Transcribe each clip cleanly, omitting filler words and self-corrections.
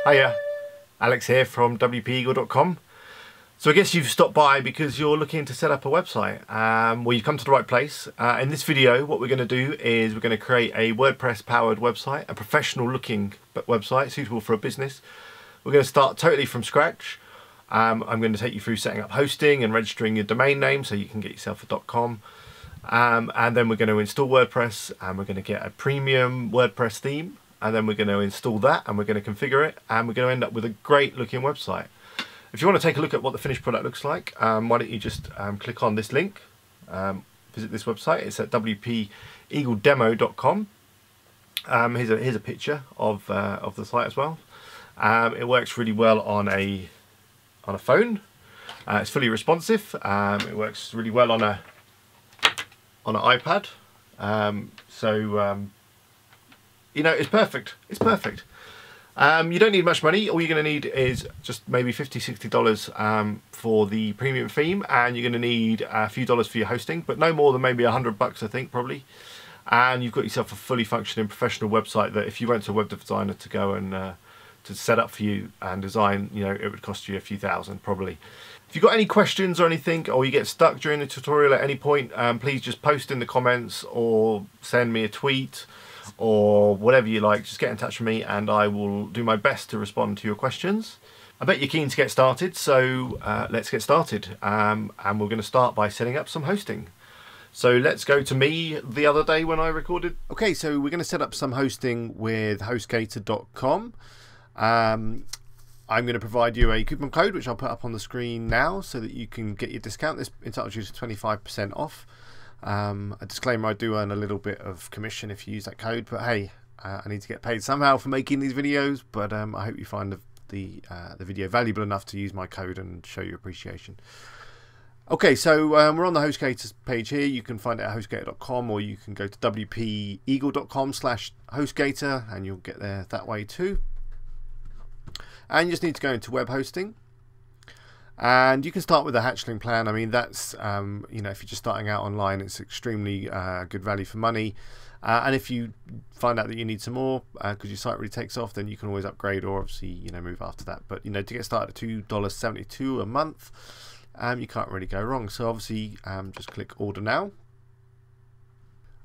Hiya, Alex here from wpeagle.com. So I guess you've stopped by because you're looking to set up a website. Well, you've come to the right place. In this video, what we're going to do is we're going to create a WordPress powered website, a professional looking website suitable for a business. We're going to start totally from scratch. I'm going to take you through setting up hosting and registering your domain name so you can get yourself a .com. And then we're going to install WordPress, and we're going to get a premium WordPress theme. And then we're going to install that, and we're going to configure it, and we're going to end up with a great looking website. If you want to take a look at what the finished product looks like, why don't you just click on this link, visit this website. It's at wpeagledemo.com. Here's a picture of the site as well. It works really well on a phone. It's fully responsive. It works really well on an iPad. You know, it's perfect. It's perfect. You don't need much money. All you're going to need is just maybe $50–$60 for the premium theme, and you're going to need a few dollars for your hosting, but no more than maybe $100, I think, probably. And you've got yourself a fully functioning professional website that, if you went to a web designer to go and to set up for you and design, you know, it would cost you a few thousand probably. If you've got any questions or anything, or you get stuck during the tutorial at any point, please just post in the comments or send me a tweet, or whatever you like. Just get in touch with me and I will do my best to respond to your questions. I bet you're keen to get started, so let's get started. And we're going to start by setting up some hosting. So let's go to me the other day when I recorded. Okay, so we're going to set up some hosting with hostgator.com. I'm going to provide you a coupon code, which I'll put up on the screen now so that you can get your discount. This entitles you to 25% off. A disclaimer, I do earn a little bit of commission if you use that code, but hey, I need to get paid somehow for making these videos, but I hope you find the video valuable enough to use my code and show your appreciation. Okay, so we're on the HostGator page here. You can find it at hostgator.com, or you can go to wpeagle.com/hostgator and you'll get there that way too. And you just need to go into web hosting. And you can start with a hatchling plan. I mean, that's, you know, if you're just starting out online, it's extremely good value for money. And if you find out that you need some more because your site really takes off, then you can always upgrade, or obviously, you know, move after that. But, you know, to get started at $2.72 a month, you can't really go wrong. So obviously, just click order now.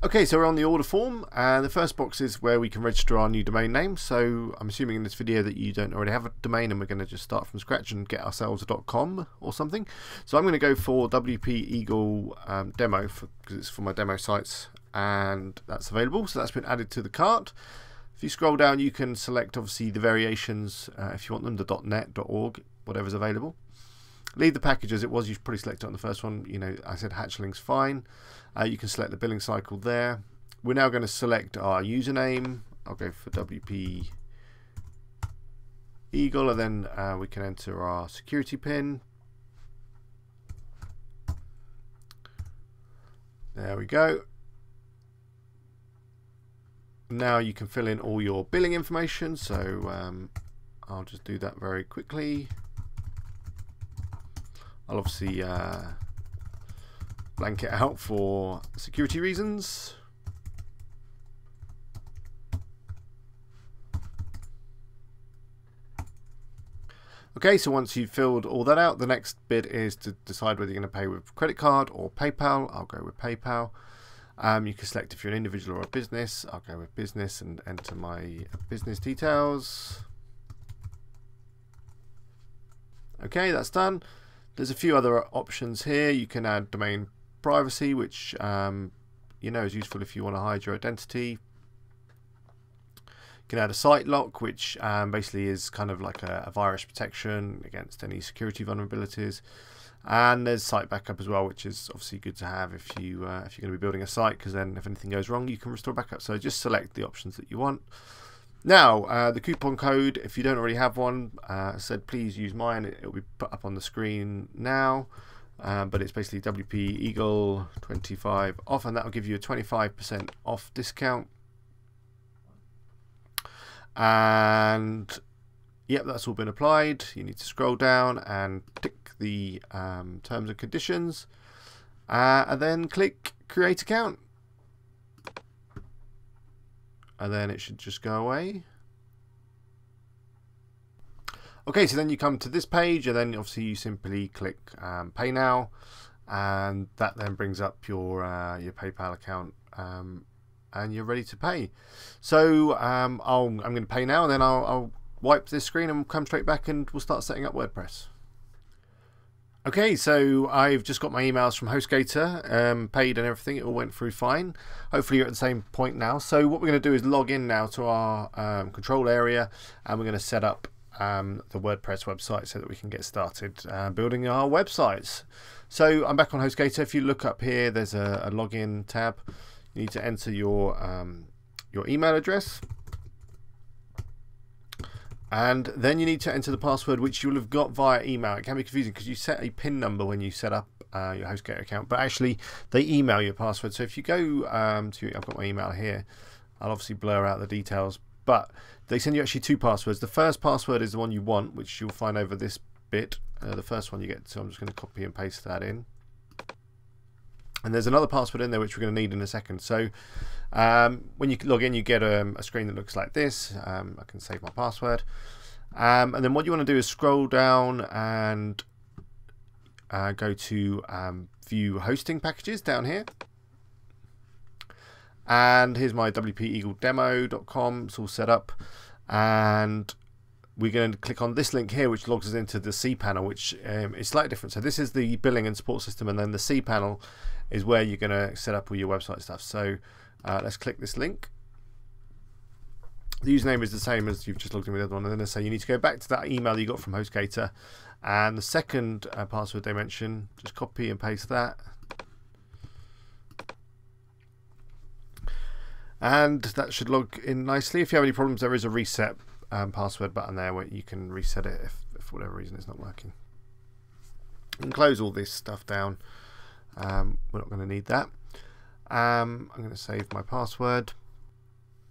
Okay, so we're on the order form, and the first box is where we can register our new domain name. So I'm assuming in this video that you don't already have a domain, and we're going to just start from scratch and get ourselves a .com or something. So I'm going to go for WPEagle demo because it's for my demo sites, and that's available. So that's been added to the cart. If you scroll down, you can select obviously the variations if you want them, the .net, .org, whatever's available. Leave the package as it was. You've probably selected on the first one. You know, I said hatchling's fine. You can select the billing cycle there. We're now going to select our username. I'll go for WP Eagle, and then we can enter our security pin. There we go. Now you can fill in all your billing information. So I'll just do that very quickly. I'll obviously blank it out for security reasons. Okay, so once you've filled all that out, the next bit is to decide whether you're going to pay with credit card or PayPal. I'll go with PayPal. You can select if you're an individual or a business. I'll go with business and enter my business details. Okay, that's done. There's a few other options here. You can add domain privacy, which you know, is useful if you want to hide your identity. You can add a site lock, which basically is kind of like a virus protection against any security vulnerabilities. And there's site backup as well, which is obviously good to have if you're going to be building a site, because then if anything goes wrong, you can restore backup. So just select the options that you want. Now, the coupon code, if you don't already have one, said please use mine. It will be put up on the screen now. But it's basically WP Eagle 25 off, and that will give you a 25% off discount. And yep, that's all been applied. You need to scroll down and tick the terms and conditions, and then click create account. and then it should just go away. Okay, so then you come to this page, and then obviously you simply click Pay Now, and that then brings up your PayPal account, and you're ready to pay. So I'm going to pay now, and then I'll wipe this screen and we'll come straight back and we'll start setting up WordPress. Okay, so I've just got my emails from HostGator, paid and everything. It all went through fine. Hopefully you're at the same point now. So what we're going to do is log in now to our control area, and we're going to set up the WordPress website so that we can get started building our websites. So I'm back on HostGator. If you look up here, there's a login tab. You need to enter your email address. And then you need to enter the password, which you'll have got via email. It can be confusing because you set a PIN number when you set up your HostGator account, but actually they email you a password. So if you go I've got my email here, I'll obviously blur out the details, but they send you actually two passwords. The first password is the one you want, which you'll find over this bit, the first one you get. So I'm just going to copy and paste that in. And there's another password in there which we're going to need in a second. So when you log in, you get a screen that looks like this. I can save my password. And then what you want to do is scroll down and go to View Hosting Packages down here. And here's my wpeagledemo.com. It's all set up. And we're going to click on this link here, which logs us into the cPanel, which is slightly different. So this is the billing and support system, and then the cPanel is where you're going to set up all your website stuff. So let's click this link. The username is the same as you've just logged in with the other one, and then they say you need to go back to that email you got from HostGator, and the second password they mention, just copy and paste that. And that should log in nicely. If you have any problems, there is a reset password button there where you can reset it if for whatever reason it's not working. You can close all this stuff down. We're not going to need that. I'm going to save my password.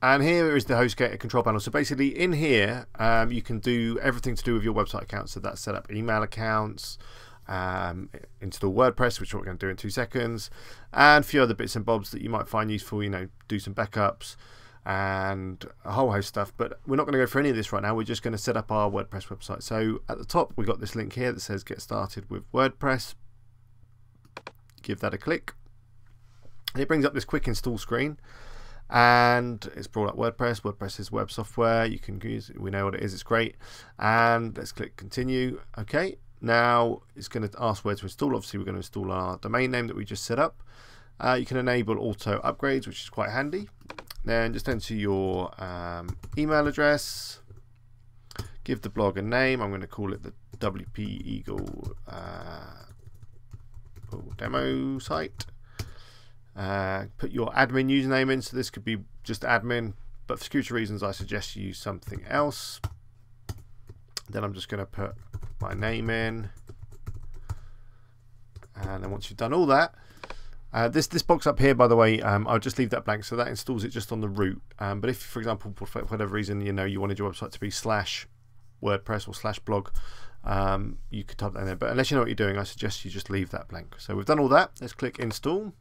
And here is the HostGator control panel. So basically in here, you can do everything to do with your website account. So that's set up email accounts, install WordPress, which is what we're going to do in 2 seconds, and a few other bits and bobs that you might find useful, do some backups and a whole host of stuff. But we're not going to go for any of this right now. We're just going to set up our WordPress website. So at the top, we've got this link here that says get started with WordPress. Give that a click. It brings up this quick install screen, and it's brought up WordPress. WordPress is web software. You can use it. We know what it is. It's great. And let's click continue. Okay. Now it's going to ask where to install. Obviously, we're going to install our domain name that we just set up. You can enable auto upgrades, which is quite handy. Then just enter your email address. Give the blog a name. I'm going to call it the WP Eagle demo site. Put your admin username in. So this could be just admin, but for security reasons, I suggest you use something else. Then I'm just going to put my name in, and then once you've done all that, this box up here, by the way, I'll just leave that blank, so that installs it just on the root. But if, for example, for whatever reason, you wanted your website to be /WordPress or /blog, you could type that in there. But unless you know what you're doing, I suggest you just leave that blank. So we've done all that. Let's click install.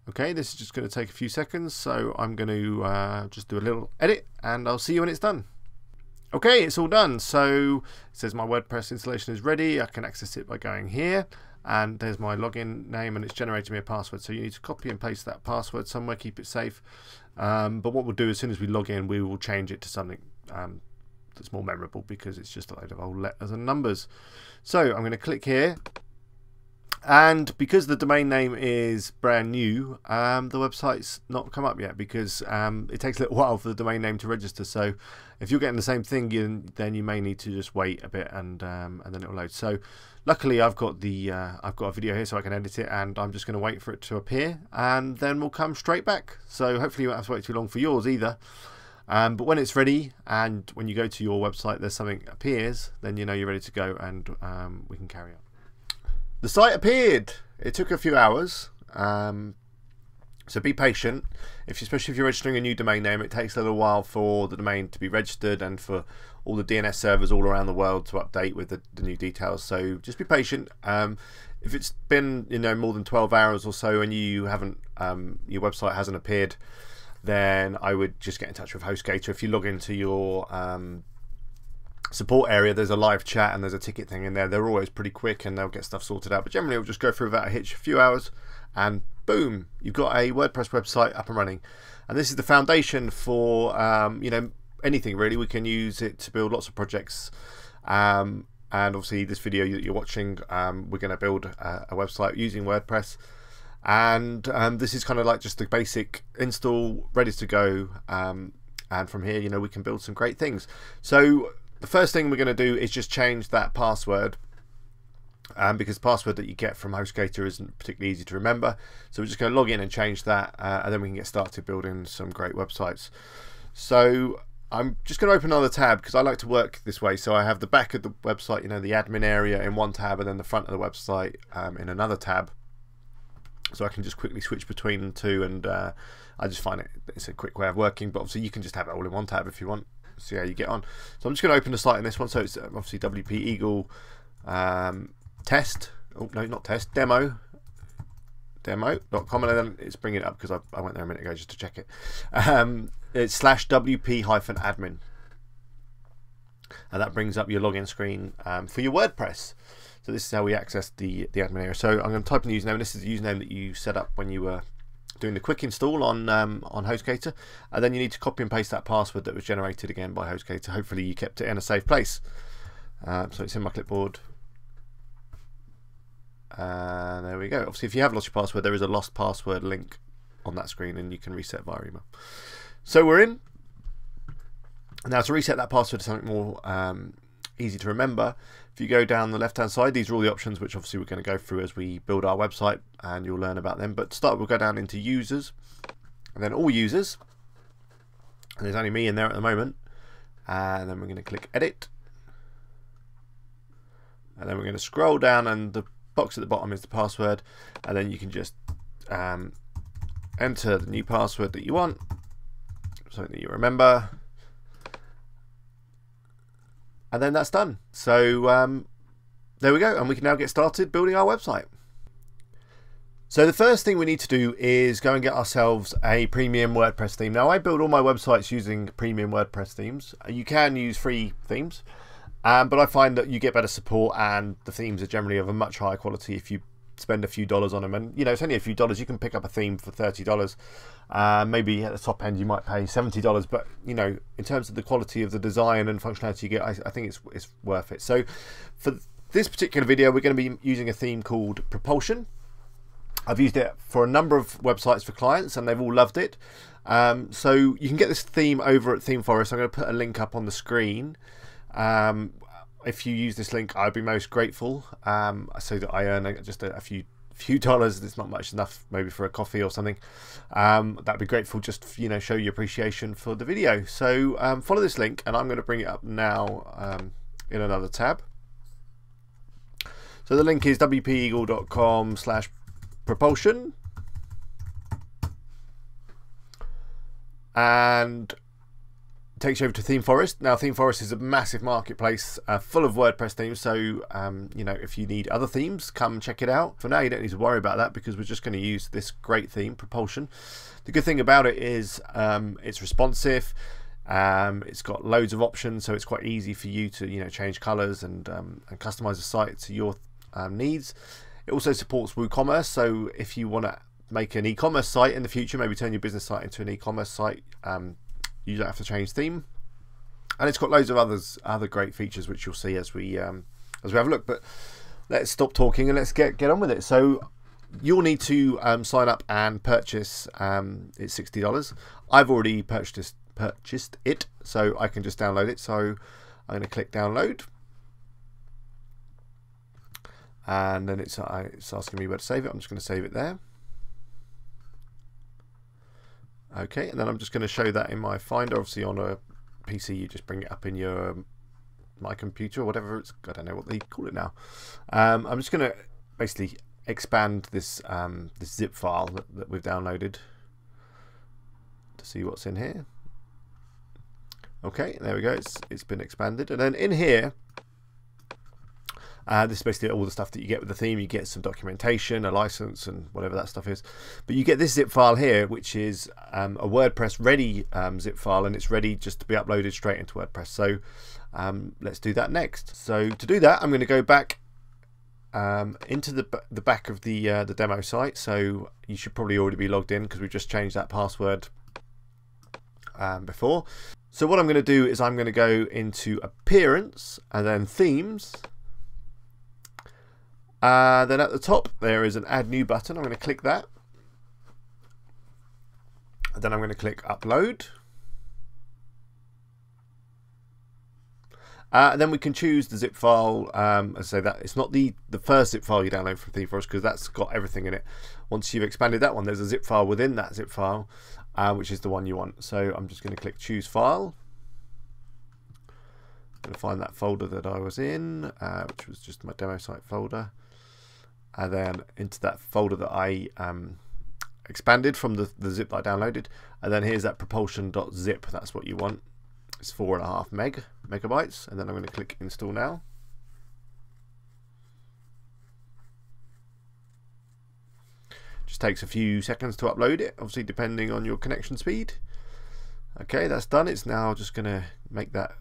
Okay, this is just going to take a few seconds, so I'm going to just do a little edit, and I'll see you when it's done. Okay, it's all done. So it says my WordPress installation is ready. I can access it by going here, and there's my login name, and it's generated me a password. So you need to copy and paste that password somewhere, keep it safe. But what we'll do as soon as we log in, we will change it to something that's more memorable, because it's just a load of old letters and numbers. So I'm going to click here. And because the domain name is brand new, the website's not come up yet, because it takes a little while for the domain name to register. So if you're getting the same thing, then you may need to just wait a bit, and then it'll load. So luckily I've got a video here so I can edit it, and I'm just going to wait for it to appear, and then we'll come straight back. So hopefully you won't have to wait too long for yours either. But when it's ready, and when you go to your website, there's something appears, then you know you're ready to go, and we can carry on. The site appeared. It took a few hours, so be patient. Especially if you're registering a new domain name, it takes a little while for the domain to be registered and for all the DNS servers all around the world to update with the new details. So just be patient. If it's been more than 12 hours or so and you haven't, your website hasn't appeared, then I would just get in touch with HostGator. If you log into your support area, there's a live chat and there's a ticket thing in there. They're always pretty quick and they'll get stuff sorted out, but generally it'll just go through without a hitch, a few hours, and boom, you've got a WordPress website up and running. And this is the foundation for you know, anything really. We can use it to build lots of projects, and obviously this video that you're watching, we're going to build a website using WordPress, and this is kind of like just the basic install, ready to go, and from here, you know, we can build some great things. So the first thing we're going to do is just change that password, because the password that you get from HostGator isn't particularly easy to remember. So we're just going to log in and change that, and then we can get started building some great websites. So I'm just going to open another tab because I like to work this way. So I have the back of the website, you know, the admin area in one tab, and then the front of the website in another tab. So I can just quickly switch between the two, and I just find it's a quick way of working. But obviously you can just have it all in one tab if you want. See how you get on. So I'm just going to open the site in this one. So it's obviously WP Eagle test. Oh no, not test. Demo.com, and then it's bringing it up because I went there a minute ago just to check it. It's /WP-admin, and that brings up your login screen for your WordPress. So this is how we access the admin area. So I'm going to type in the username, and this is the username that you set up when you were doing the quick install on HostGator, and then you need to copy and paste that password that was generated again by HostGator. Hopefully you kept it in a safe place. So it's in my clipboard. There we go. Obviously, if you have lost your password, there is a lost password link on that screen, and you can reset via email. So we're in. Now to reset that password to something more easy to remember, if you go down the left hand side, these are all the options which obviously we're going to go through as we build our website, and you'll learn about them. But to start, we'll go down into users, and then all users, and there's only me in there at the moment, and then we're going to click edit, and then we're going to scroll down, and the box at the bottom is the password, and then you can just enter the new password that you want, something that you remember, and then that's done. So there we go, and we can now get started building our website. So the first thing we need to do is go and get ourselves a premium WordPress theme. Now I build all my websites using premium WordPress themes. You can use free themes, but I find that you get better support, and the themes are generally of a much higher quality if you spend a few dollars on them. And you know, it's only a few dollars. You can pick up a theme for $30. Maybe at the top end you might pay $70, but you know, in terms of the quality of the design and functionality you get, I think it's worth it. So for this particular video, we're going to be using a theme called Propulsion. I've used it for a number of websites for clients, and they've all loved it. So you can get this theme over at ThemeForest. I'm going to put a link up on the screen. If you use this link, I'd be most grateful, so that I earn just a few dollars. It's not much, enough maybe for a coffee or something. That'd be grateful, just, you know, show your appreciation for the video. So follow this link, and I'm going to bring it up now in another tab. So the link is wpeagle.com/propulsion, and takes you over to ThemeForest. Now ThemeForest is a massive marketplace full of WordPress themes, so you know, if you need other themes, come check it out. For now you don't need to worry about that, because we're just going to use this great theme, Propulsion. The good thing about it is it's responsive, it's got loads of options, so it's quite easy for you to, you know, change colors and customize the site to your needs. It also supports WooCommerce, so if you want to make an e-commerce site in the future, maybe turn your business site into an e-commerce site, you don't have to change theme. And it's got loads of other great features which you'll see as we have a look. But let's stop talking and let's get on with it. So you'll need to sign up and purchase. It's $60. I've already purchased it, so I can just download it. So I'm going to click download, and then it's asking me where to save it. I'm just going to save it there. Okay, and then I'm just going to show that in my Finder. Obviously on a PC you just bring it up in your My Computer or whatever it's, I don't know what they call it now. I'm just going to basically expand this this zip file that we've downloaded to see what's in here. Okay, there we go, it's been expanded, and then in here This is basically all the stuff that you get with the theme. You get some documentation, a license, and whatever that stuff is. But you get this zip file here, which is a WordPress ready zip file, and it's ready just to be uploaded straight into WordPress. So let's do that next. So to do that, I'm going to go back into the back of the demo site. So you should probably already be logged in because we've just changed that password before. So what I'm going to do is I'm going to go into Appearance and then Themes. Then at the top there is an Add New button. I'm going to click that. And then I'm going to click Upload. And then we can choose the zip file. I say that it's not the first zip file you download from ThemeForest because that's got everything in it. Once you've expanded that one, there's a zip file within that zip file, which is the one you want. So I'm just going to click Choose File. I'm going to find that folder that I was in, which was just my demo site folder, and then into that folder that I expanded from the zip that I downloaded. And then here's that propulsion.zip. That's what you want. It's 4.5 megabytes, and then I'm going to click Install Now. Just takes a few seconds to upload it, obviously depending on your connection speed. Okay, that's done. It's now just going to make that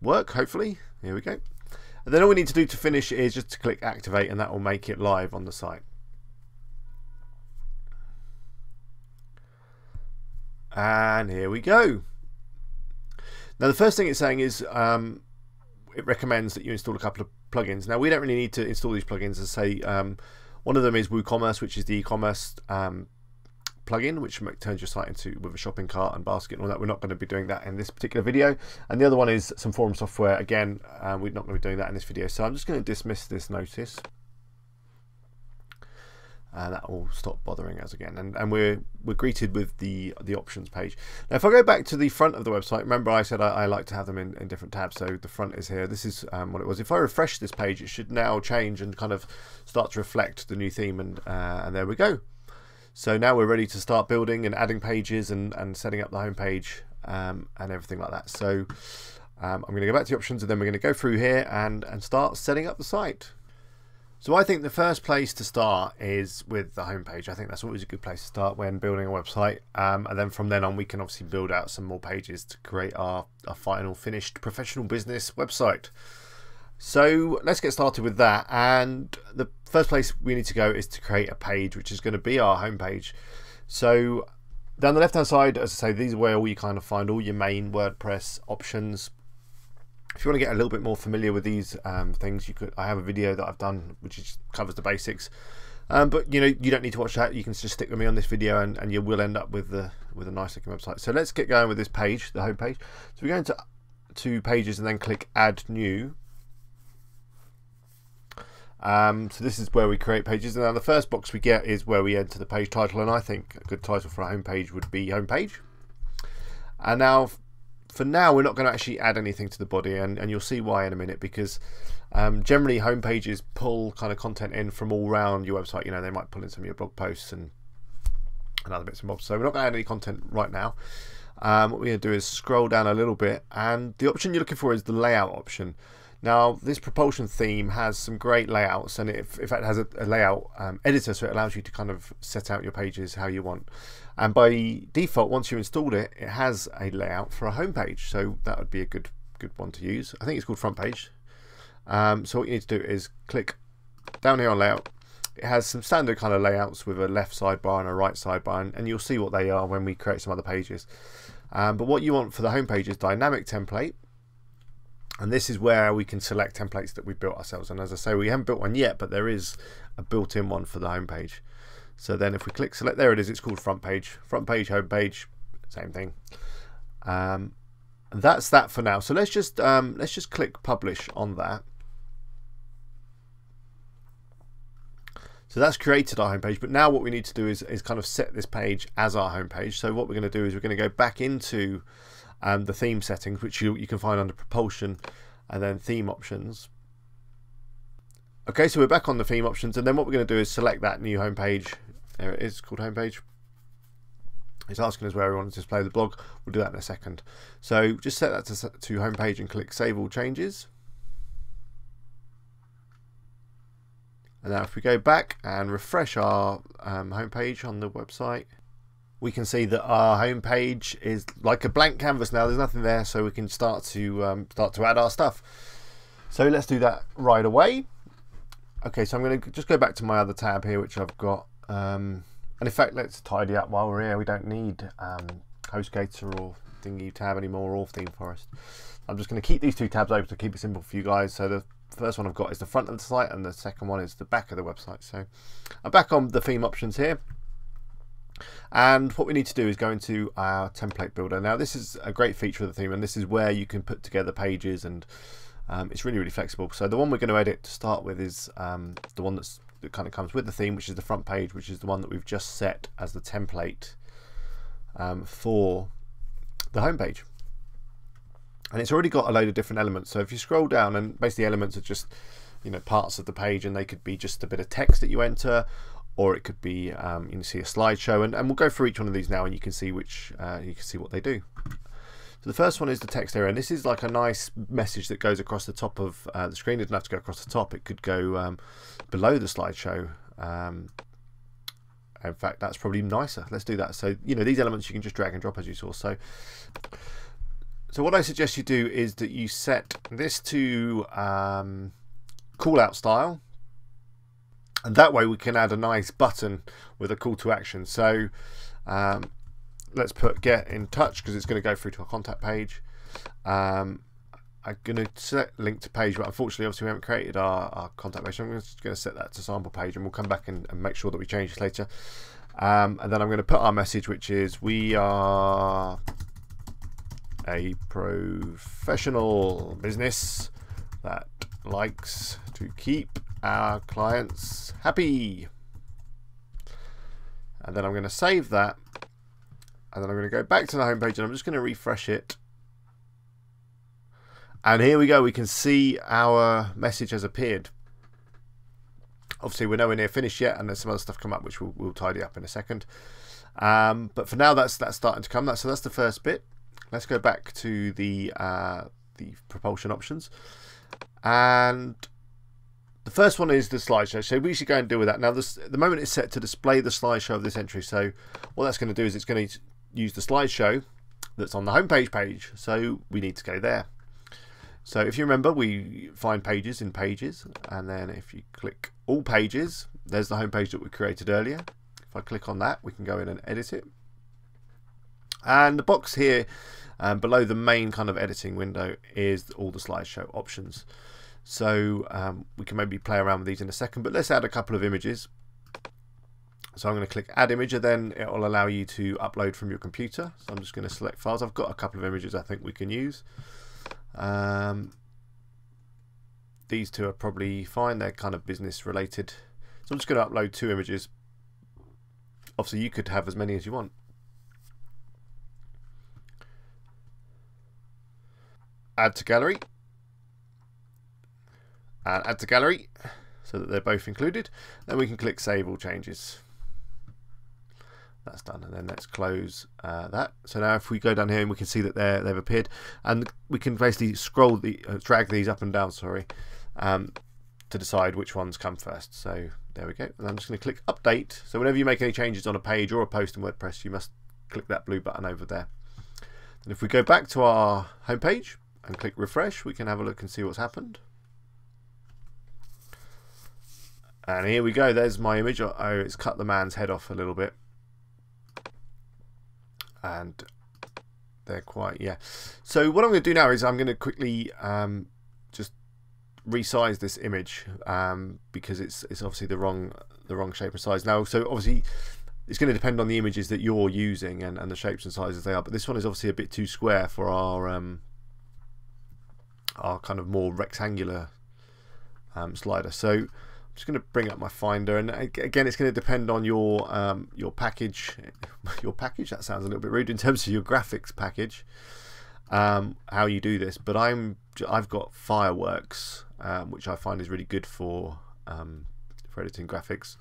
work, hopefully. Here we go. And then all we need to do to finish is just to click Activate, and that will make it live on the site. And here we go. Now the first thing it's saying is it recommends that you install a couple of plugins. Now we don't really need to install these plugins. As I say, one of them is WooCommerce, which is the e-commerce plugin, which turns your site into with a shopping cart and basket and all that. We're not going to be doing that in this particular video. And the other one is some forum software. Again, we're not going to be doing that in this video. So I'm just going to dismiss this notice. And that will stop bothering us again, and we're greeted with the options page. Now if I go back to the front of the website, remember I said I like to have them in different tabs, so the front is here. This is what it was. If I refresh this page, it should now change and kind of start to reflect the new theme, and there we go. So now we're ready to start building and adding pages and setting up the home page and everything like that. So I'm going to go back to the options, and then we're going to go through here and start setting up the site. So I think the first place to start is with the homepage. I think that's always a good place to start when building a website, and then from then on we can obviously build out some more pages to create our final finished professional business website. So let's get started with that, and the first place we need to go is to create a page, which is going to be our homepage. So down the left hand side, as I say, these are where you kind of find all your main WordPress options. If you want to get a little bit more familiar with these things, I have a video that I've done which covers the basics, but you don't need to watch that. You can just stick with me on this video, and you will end up with a nice looking website. So let's get going with this page, the home page. So we go into pages and then click Add New. So this is where we create pages, and now the first box we get is where we enter the page title, and I think a good title for a home page would be homepage. And now, for now, we're not going to actually add anything to the body, and you'll see why in a minute, because generally home pages pull kind of content in from all around your website. They might pull in some of your blog posts and other bits and bobs. So we're not going to add any content right now. What we're going to do is scroll down a little bit, and the option you're looking for is the layout option. Now this Propulsion theme has some great layouts, and in fact it has a layout editor, so it allows you to kind of set out your pages how you want. And by default, once you installed it, it has a layout for a home page, so that would be a good one to use. I think it's called front page. So what you need to do is click down here on layout. It has some standard kind of layouts with a left sidebar and a right sidebar, and you'll see what they are when we create some other pages. But what you want for the home page is dynamic template. And this is where we can select templates that we built ourselves. And as I say, we haven't built one yet, but there is a built-in one for the home page. So then if we click select, there it is. It's called front page, home page, same thing. And that's that for now. So let's just click publish on that. So that's created our home page. But now what we need to do is kind of set this page as our home page. So what we're going to do is we're going to go back into the theme settings, which you can find under Propulsion, and then theme options. Okay, so we're back on the theme options, and then what we're going to do is select that new home page. There it is, called home page. It's asking us where we want to display the blog. We'll do that in a second. So just set that to home page and click Save All Changes. And now if we go back and refresh our homepage on the website, we can see that our homepage is like a blank canvas now. There's nothing there, so we can start to add our stuff. So let's do that right away. Okay, so I'm going to just go back to my other tab here, which I've got. And in fact, let's tidy up while we're here. We don't need HostGator or Thingy tab anymore, or ThemeForest. I'm just going to keep these two tabs open to keep it simple for you guys. So the first one I've got is the front of the site, and the second one is the back of the website. So I'm back on the theme options here. And what we need to do is go into our template builder. Now this is a great feature of the theme, and this is where you can put together pages, and it's really, really flexible. So the one we're going to edit to start with is the one that kind of comes with the theme, which is the front page, which is the one that we've just set as the template for the home page. And it's already got a load of different elements. So if you scroll down, and basically elements are just, you know, parts of the page, and they could be just a bit of text that you enter, or it could be you can see a slideshow, and we'll go through each one of these now, and you can see which you can see what they do. So the first one is the text area, and this is like a nice message that goes across the top of the screen. It doesn't have to go across the top, it could go below the slideshow. In fact, that's probably nicer. Let's do that. So, you know, these elements you can just drag and drop, as you saw. So what I suggest you do is that you set this to call out style, and that way we can add a nice button with a call to action. So let's put get in touch, because it's going to go through to our contact page. I'm going to set link to page, but unfortunately obviously we haven't created our contact page, so I'm just going to set that to sample page, and we'll come back and make sure that we change this later. And then I'm going to put our message, which is we are a professional business that likes to keep our clients happy. And then I'm going to save that, and then I'm going to go back to the home page, and I'm just going to refresh it. And here we go, we can see our message has appeared. Obviously we're nowhere near finished yet, and there's some other stuff come up which we'll tidy up in a second. But for now that's starting to come. So that's the first bit. Let's go back to the propulsion options, and the first one is the slideshow. So we should go and deal with that. Now the moment it's set to display the slideshow of this entry, so what that's going to do is it's going to use the slideshow that's on the homepage page. So we need to go there. So if you remember, we find pages in pages, and then if you click all pages, there's the homepage that we created earlier. If I click on that, we can go in and edit it. And the box here below the main kind of editing window is all the slideshow options. So we can maybe play around with these in a second, but let's add a couple of images. So I'm going to click add image, and then it will allow you to upload from your computer. So I'm just going to select files. I've got a couple of images I think we can use. These two are probably fine, they're kind of business related. So I'm just going to upload 2 images. Obviously you could have as many as you want. Add to gallery, and add to gallery, so that they're both included. Then we can click save all changes. That's done, and then let's close that. So now if we go down here, and we can see that they've appeared, and we can basically scroll drag these up and down, sorry, to decide which ones come first. So there we go. And I'm just going to click update. So whenever you make any changes on a page or a post in WordPress, you must click that blue button over there. And if we go back to our home page and click refresh, we can have a look and see what's happened. And here we go, there's my image. Oh, it's cut the man's head off a little bit. And they're quite, yeah. So what I'm going to do now is I'm going to quickly just resize this image because it's obviously the wrong shape and size. Now, so obviously it's going to depend on the images that you're using and the shapes and sizes they are. But this one is obviously a bit too square for our kind of more rectangular slider. So I'm just going to bring up my Finder, and again, it's going to depend on your package. Your package, that sounds a little bit rude, in terms of your graphics package, how you do this. But I've got Fireworks, which I find is really good for editing graphics.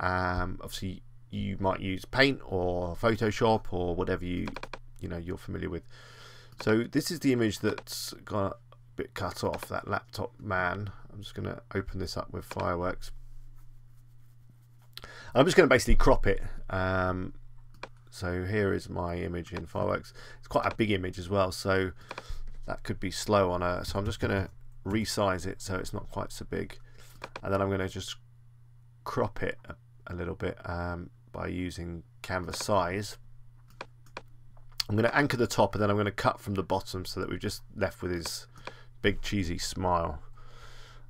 Obviously, you might use Paint or Photoshop or whatever you're familiar with. So this is the image that's got a bit cut off, that laptop man. I'm just going to open this up with Fireworks. I'm just going to basically crop it. So here is my image in Fireworks. It's quite a big image as well, so that could be slow on a. So I'm just going to resize it so it's not quite so big, and then I'm going to just crop it a little bit by using canvas size. I'm going to anchor the top, and then I'm going to cut from the bottom so that we're just left with his big cheesy smile.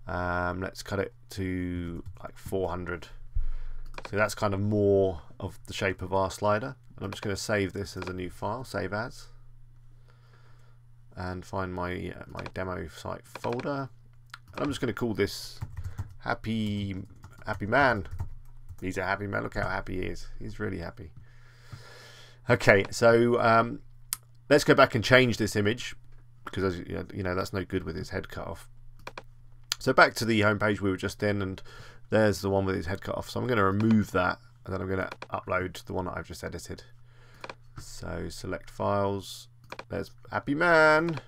Let's cut it to like 400. So that's kind of more of the shape of our slider. And I'm just going to save this as a new file, save as, and find my my demo site folder. And I'm just going to call this happy man. He's a happy man. Look how happy he is. He's really happy. Okay, so let's go back and change this image, because as you know, that's no good with his head cut off. So back to the home page we were just in, and there's the one with his head cut off. So I'm going to remove that, and then I'm going to upload the one that I've just edited. So select files. There's happy man,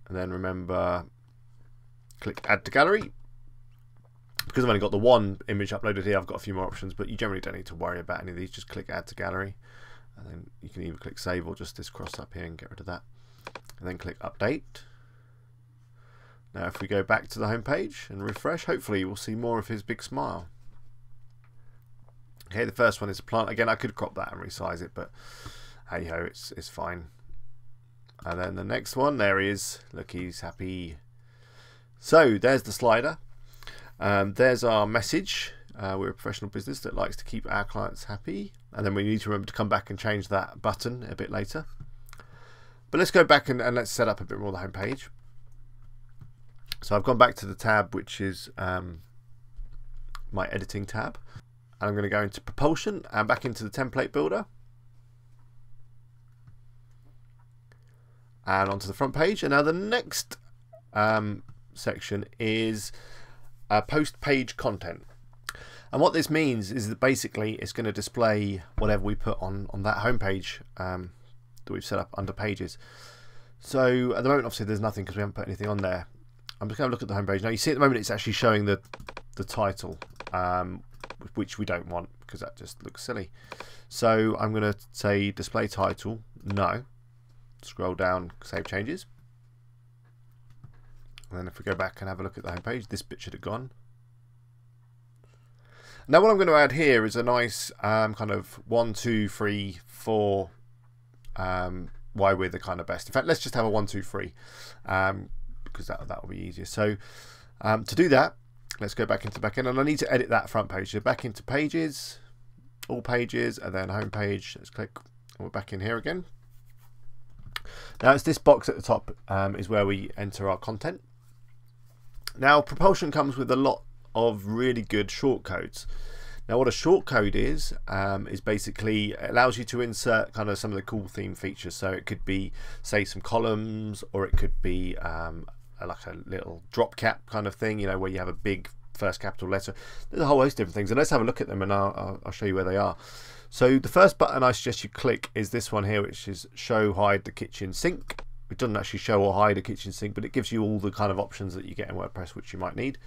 and then remember, click add to gallery. Because I've only got the one image uploaded here, I've got a few more options, but you generally don't need to worry about any of these. Just click add to gallery, and then you can either click save or just this cross up here and get rid of that, and then click update. Now if we go back to the home page and refresh, hopefully we'll see more of his big smile. Okay, the first one is a plant. Again, I could crop that and resize it, but hey ho, it's fine. And then the next one, there he is. Look, he's happy. So there's the slider. There's our message. We're a professional business that likes to keep our clients happy. And then we need to remember to come back and change that button a bit later. But let's go back and let's set up a bit more of the home page. So I've gone back to the tab, which is my editing tab. And I'm going to go into propulsion and back into the template builder. And onto the front page. And now the next section is post page content. And what this means is that basically it's going to display whatever we put on that home page that we've set up under pages. So at the moment, obviously, there's nothing because we haven't put anything on there. I'm just going to look at the home page. Now you see at the moment it's actually showing the title, which we don't want because that just looks silly. So I'm going to say display title, no. Scroll down, save changes. And then if we go back and have a look at the home page, this bit should have gone. Now what I'm going to add here is a nice kind of 1, 2, 3, 4 why we're the kind of best. In fact, let's just have a 1, 2, 3 because that will be easier. So to do that, let's go back into backend, and I need to edit that front page. So back into pages, all pages, and then home page. Let's click, and we're back in here again. Now it's this box at the top is where we enter our content. Now propulsion comes with a lot of really good shortcodes. Now what a shortcode is basically it allows you to insert kind of some of the cool theme features. So it could be, say, some columns, or it could be like a little drop cap kind of thing, you know, where you have a big first capital letter. There's a whole host of different things, and let's have a look at them, and I'll show you where they are. So the first button I suggest you click is this one here, which is show hide the kitchen sink. It doesn't actually show or hide a kitchen sink, but it gives you all the kind of options that you get in WordPress which you might need.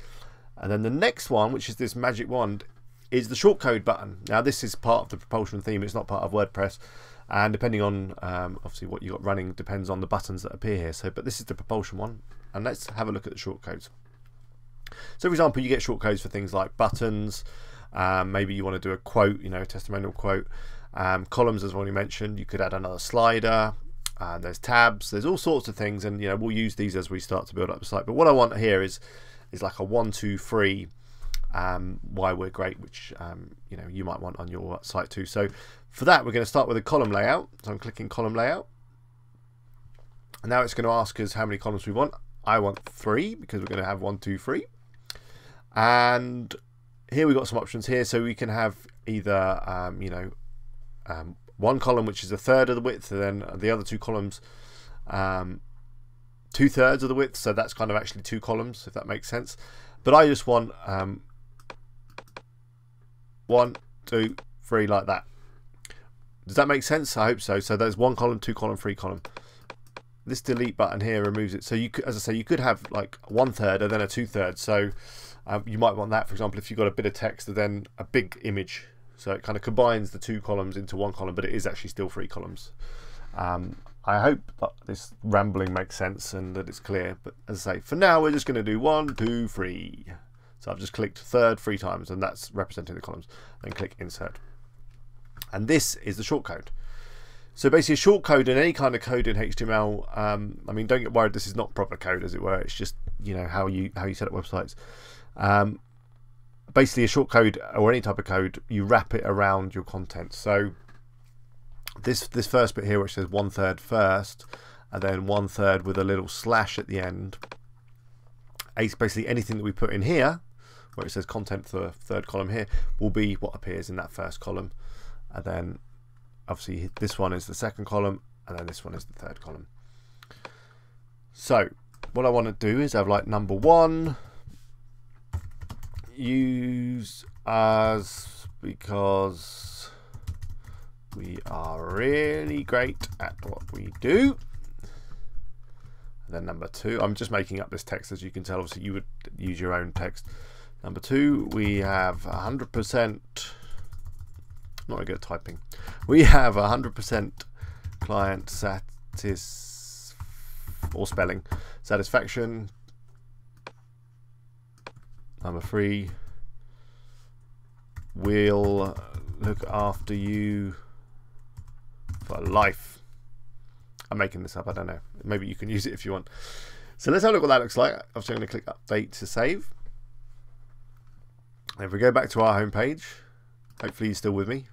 And then the next one, which is this magic wand, is the shortcode button. Now this is part of the propulsion theme, it's not part of WordPress, and depending on obviously what you got running depends on the buttons that appear here. So but this is the propulsion one, and let's have a look at the shortcodes. So for example, you get shortcodes for things like buttons, maybe you want to do a quote, you know, a testimonial quote, columns, as I've already mentioned. You could add another slider, there's tabs, there's all sorts of things, and you know, we'll use these as we start to build up the site. But what I want here is like a 1, 2, 3 why we're great, which you know, you might want on your site too. So for that, we're going to start with a column layout. So I'm clicking column layout, and now it's going to ask us how many columns we want. I want 3 because we're going to have 1, 2, 3. And here we've got some options here, so we can have either you know, one column which is 1/3 of the width, and then the other 2 columns 2/3 of the width, so that's kind of actually 2 columns, if that makes sense. But I just want 1, 2, 3 like that. Does that make sense? I hope so. So there's 1 column, 2 column, 3 column. This delete button here removes it. So you could, as I say, you could have like 1/3 and then a 2/3. So You might want that, for example, if you've got a bit of text and then a big image. So it kind of combines the 2 columns into 1 column, but it is actually still 3 columns. I hope that this rambling makes sense and that it's clear. But as I say, for now, we're just going to do 1, 2, 3. So I've just clicked third 3 times, and that's representing the columns. Then click insert. And this is the shortcode. So basically, a shortcode in any kind of code in HTML. I mean, don't get worried. This is not proper code, as it were. It's just, you know, how you set up websites. Basically, a shortcode or any type of code, you wrap it around your content. So this first bit here, which says 1/3 first, and then 1/3 with a little slash at the end, is basically anything that we put in here, where it says content for the 3rd column here, will be what appears in that 1st column. And then obviously this one is the 2nd column, and then this one is the 3rd column. So what I want to do is have like number 1, use as, because we are really great at what we do. And then number 2, I'm just making up this text, as you can tell. Obviously you would use your own text. Number 2, we have 100%, not very good at typing, we have 100% client satisfaction. Number 3, we'll look after you for life. I'm making this up, I don't know. Maybe you can use it if you want. So let's have a look what that looks like. Obviously I'm going to click update to save. If we go back to our home page, hopefully you're still with me.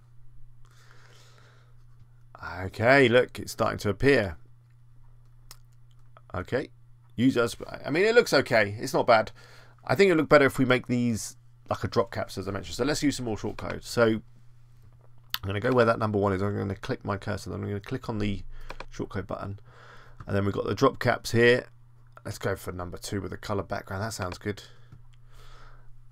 Okay, look, it's starting to appear. Okay, users, I mean, it looks okay. It's not bad. I think it would look better if we make these like a drop caps, as I mentioned. So let's use some more shortcode. So I'm going to go where that number 1 is. I'm going to click my cursor. Then I'm going to click on the shortcode button. And then we've got the drop caps here. Let's go for number 2 with a color background. That sounds good.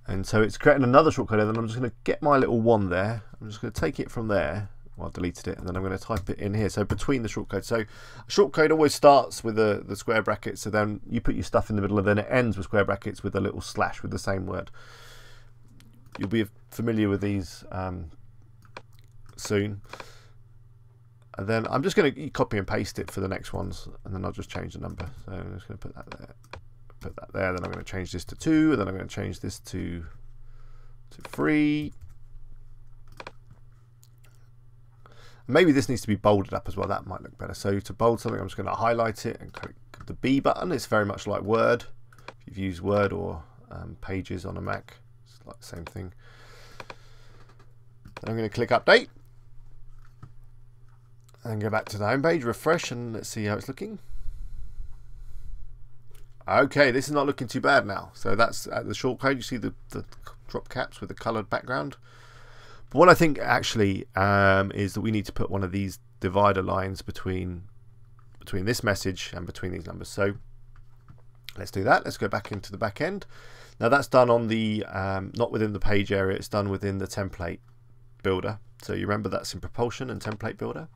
And so it's creating another shortcode. And then I'm just going to get my little 1 there. I'm just going to take it from there. Well, I deleted it, and then I'm going to type it in here. So between the shortcode. So a shortcode always starts with the square brackets. So then you put your stuff in the middle, and then it ends with square brackets with a little slash with the same word. You'll be familiar with these soon. And then I'm just going to copy and paste it for the next ones, and then I'll just change the number. So I'm just going to put that there. Put that there. Then I'm going to change this to 2, and then I'm going to change this to 3. Maybe this needs to be bolded up as well. That might look better. So to bold something, I'm just going to highlight it and click the B button. It's very much like Word. If you've used Word or Pages on a Mac, it's like the same thing. Then I'm going to click Update. And then go back to the home page, refresh, and let's see how it's looking. Okay, this is not looking too bad now. So that's at the shortcode. You see the drop caps with the coloured background. But what I think actually is that we need to put one of these divider lines between this message and between these numbers. So let's do that. Let's go back into the back end. Now that's done on the not within the page area. It's done within the template builder. So you remember that's in Propulsion and Template Builder.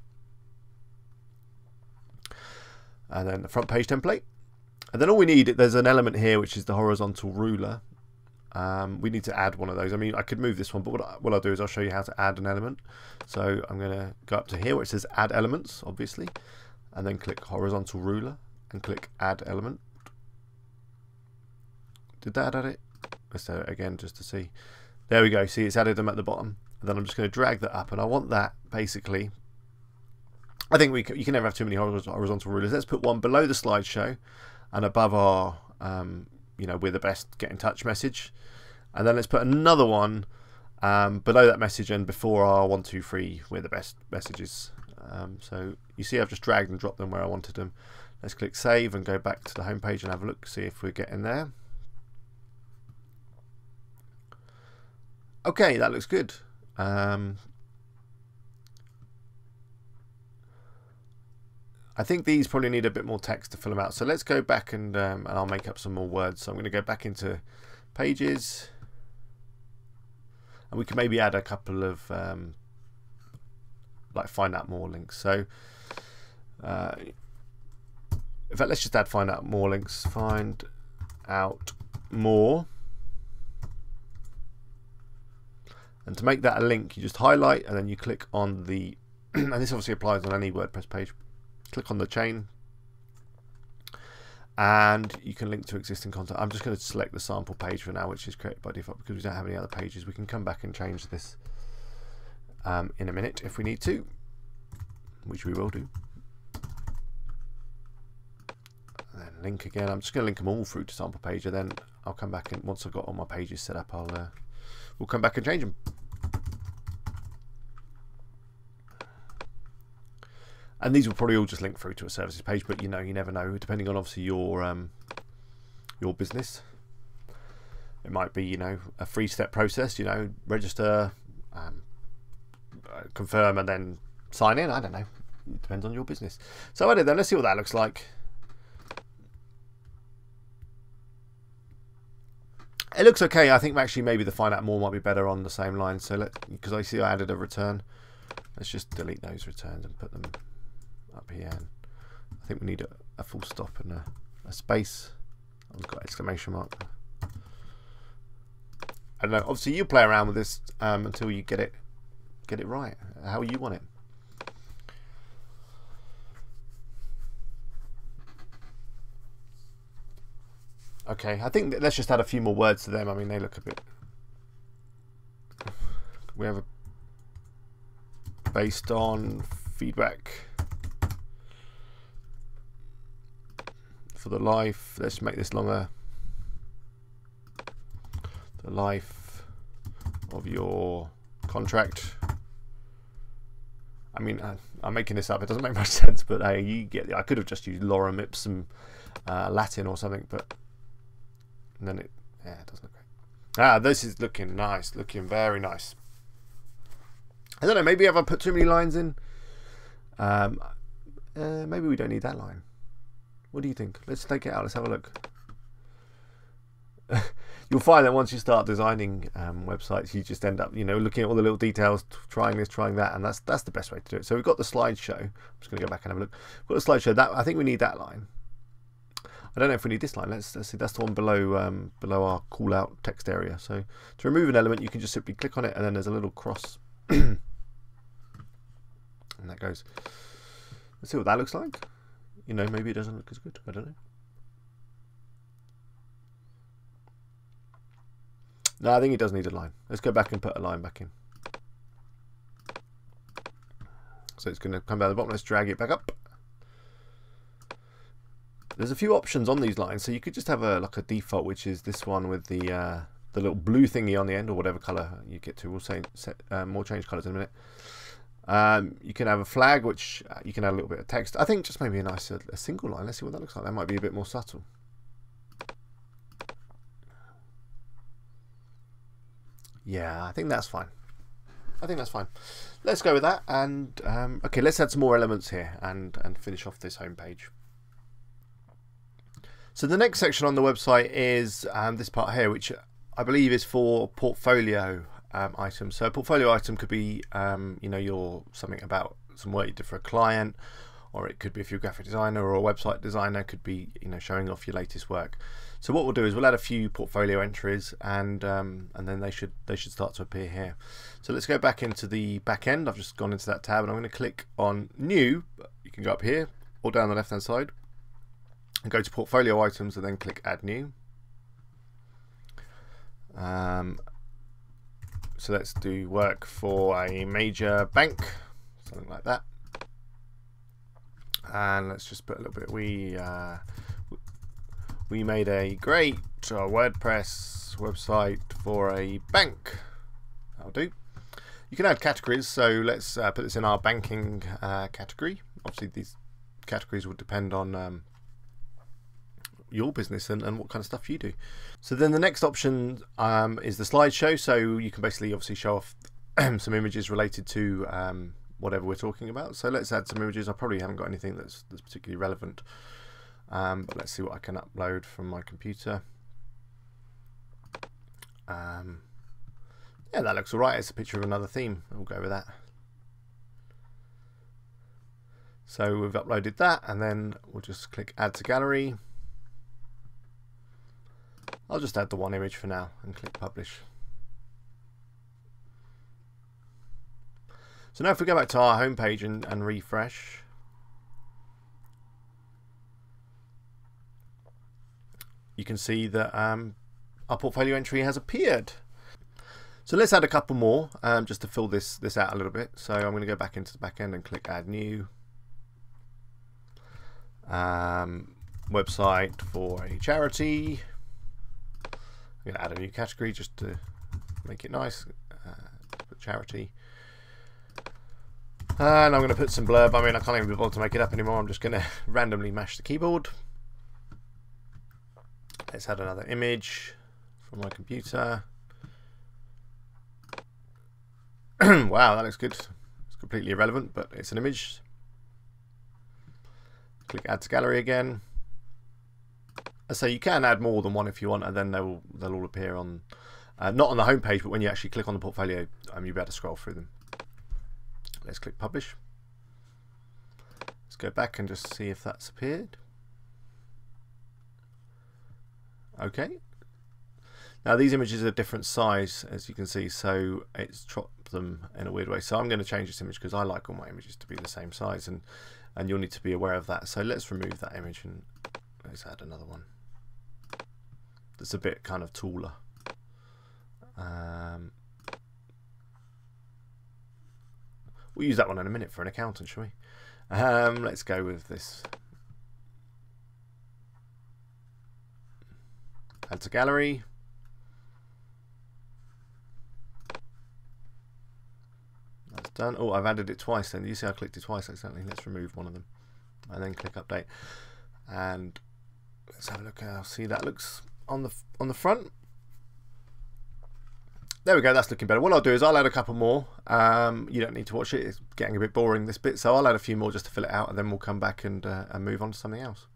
And then the front page template. And then all we need, there's an element here which is the horizontal ruler. We need to add one of those. I mean, I could move this one, but what I'll do is I'll show you how to add an element. So I'm going to go up to here where it says add elements, obviously, and then click horizontal ruler and click add element. Did that add it? Let's do it again just to see. There we go. See, it's added them at the bottom. And then I'm just going to drag that up, and I want that basically. I think you can never have too many horizontal rulers. Let's put one below the slideshow and above our you know, we're the best, get in touch message. And then let's put another one below that message and before our 1, 2, 3, we're the best messages. So you see I've just dragged and dropped them where I wanted them. Let's click save and go back to the home page and have a look, see if we're getting there. Okay, that looks good. I think these probably need a bit more text to fill them out. So let's go back and I'll make up some more words. So I'm going to go back into Pages, and we can maybe add a couple of like find out more links. So in fact, let's just add find out more links. Find out more And to make that a link, you just highlight and then you click on the, and this obviously applies on any WordPress page, click on the chain and you can link to existing content. I'm just going to select the sample page for now, which is created by default because we don't have any other pages. We can come back and change this in a minute if we need to, which we will do. And then link again. I'm just going to link them all through to sample page, and then I'll come back and once I've got all my pages set up, we'll come back and change them. And these will probably all just link through to a services page, but you know, you never know, depending on obviously your business. It might be, you know, a 3-step process, you know, register, confirm, and then sign in. I don't know. It depends on your business. So I did then. Let's see what that looks like. It looks okay. I think actually maybe the find out more might be better on the same line. So because I see I added a return. Let's just delete those returns and put them up here. And I think we need a full stop and a space. I've got exclamation mark. I don't know. Obviously, you play around with this until you get it right, how you want it. Okay, I think let's just add a few more words to them. I mean, they look a bit. We have a based on feedback for the life. Let's make this longer. The life of your contract. I mean, I'm making this up. It doesn't make much sense, but you get. I could have just used lorem ipsum Latin or something, but and then it doesn't look great. This is looking nice, looking very nice. I don't know. Maybe have I put too many lines in? Maybe we don't need that line. What do you think? Let's take it out. Let's have a look. You'll find that once you start designing websites, you just end up, you know, looking at all the little details, trying this, trying that, and that's the best way to do it. So we've got the slideshow. I'm just going to go back and have a look. We've got the slideshow. That I think we need that line. I don't know if we need this line. Let's see. That's the one below below our call out text area. So to remove an element, you can just simply click on it, and then there's a little cross, and that goes. Let's see what that looks like. You know, maybe it doesn't look as good. I don't know. No, I think it does need a line. Let's go back and put a line back in. So it's going to come down the bottom. Let's drag it back up. There's a few options on these lines, so you could just have like a default, which is this one with the little blue thingy on the end, or whatever color you get to. We'll set more change colors in a minute. You can have a flag, which you can add a little bit of text. I think just maybe a nice a single line. Let's see what that looks like. That might be a bit more subtle. Yeah, I think that's fine. I think that's fine. Let's go with that. And okay, let's add some more elements here and finish off this home page. So the next section on the website is this part here, which I believe is for portfolio items. So a portfolio item could be, you know, your something about some work you did for a client, or it could be if you're a graphic designer or a website designer, could be, you know, showing off your latest work. So what we'll do is we'll add a few portfolio entries, and then they should start to appear here. So let's go back into the back end. I've just gone into that tab, and I'm going to click on New. You can go up here or down the left hand side and go to Portfolio Items, and then click Add New. So let's do work for a major bank, something like that. And let's just put a little bit. We made a great WordPress website for a bank. That'll do. You can add categories, so let's put this in our banking category. Obviously, these categories will depend on your business and what kind of stuff you do. So then the next option is the slideshow. So you can basically obviously show off some images related to whatever we're talking about. So let's add some images. I probably haven't got anything that's particularly relevant. But let's see what I can upload from my computer. Yeah, that looks alright. It's a picture of another theme. We'll go with that. So we've uploaded that, and then we'll just click Add to Gallery. I'll just add the one image for now and click Publish. So now if we go back to our home page and refresh, you can see that our portfolio entry has appeared. So let's add a couple more just to fill this out a little bit. So I'm going to go back into the back end and click add new. Website for a charity. I'm going to add a new category just to make it nice. Put charity. And I'm going to put some blurb. I mean, I can't even be bothered to make it up anymore. I'm just going to randomly mash the keyboard. Let's add another image from my computer. Wow, that looks good. It's completely irrelevant, but it's an image. Click add to gallery again. So you can add more than one if you want, and then they'll all appear on, not on the home page, but when you actually click on the portfolio, you'll be able to scroll through them. Let's click publish. Let's go back and just see if that's appeared. Okay. Now these images are different size, as you can see, so it's chopped them in a weird way. So I'm going to change this image because I like all my images to be the same size, and you'll need to be aware of that. So let's remove that image and let's add another one that's a bit kind of taller. We'll use that one in a minute for an accountant, shall we? Let's go with this. Add to gallery. That's done. Oh, I've added it twice then. You see I clicked it twice accidentally. Let's remove one of them and then click update. And let's have a look how see that looks on the front. There we go, that's looking better. What I'll do is I'll add a couple more. You don't need to watch it, it's getting a bit boring this bit, so I'll add a few more just to fill it out, and then we'll come back and move on to something else.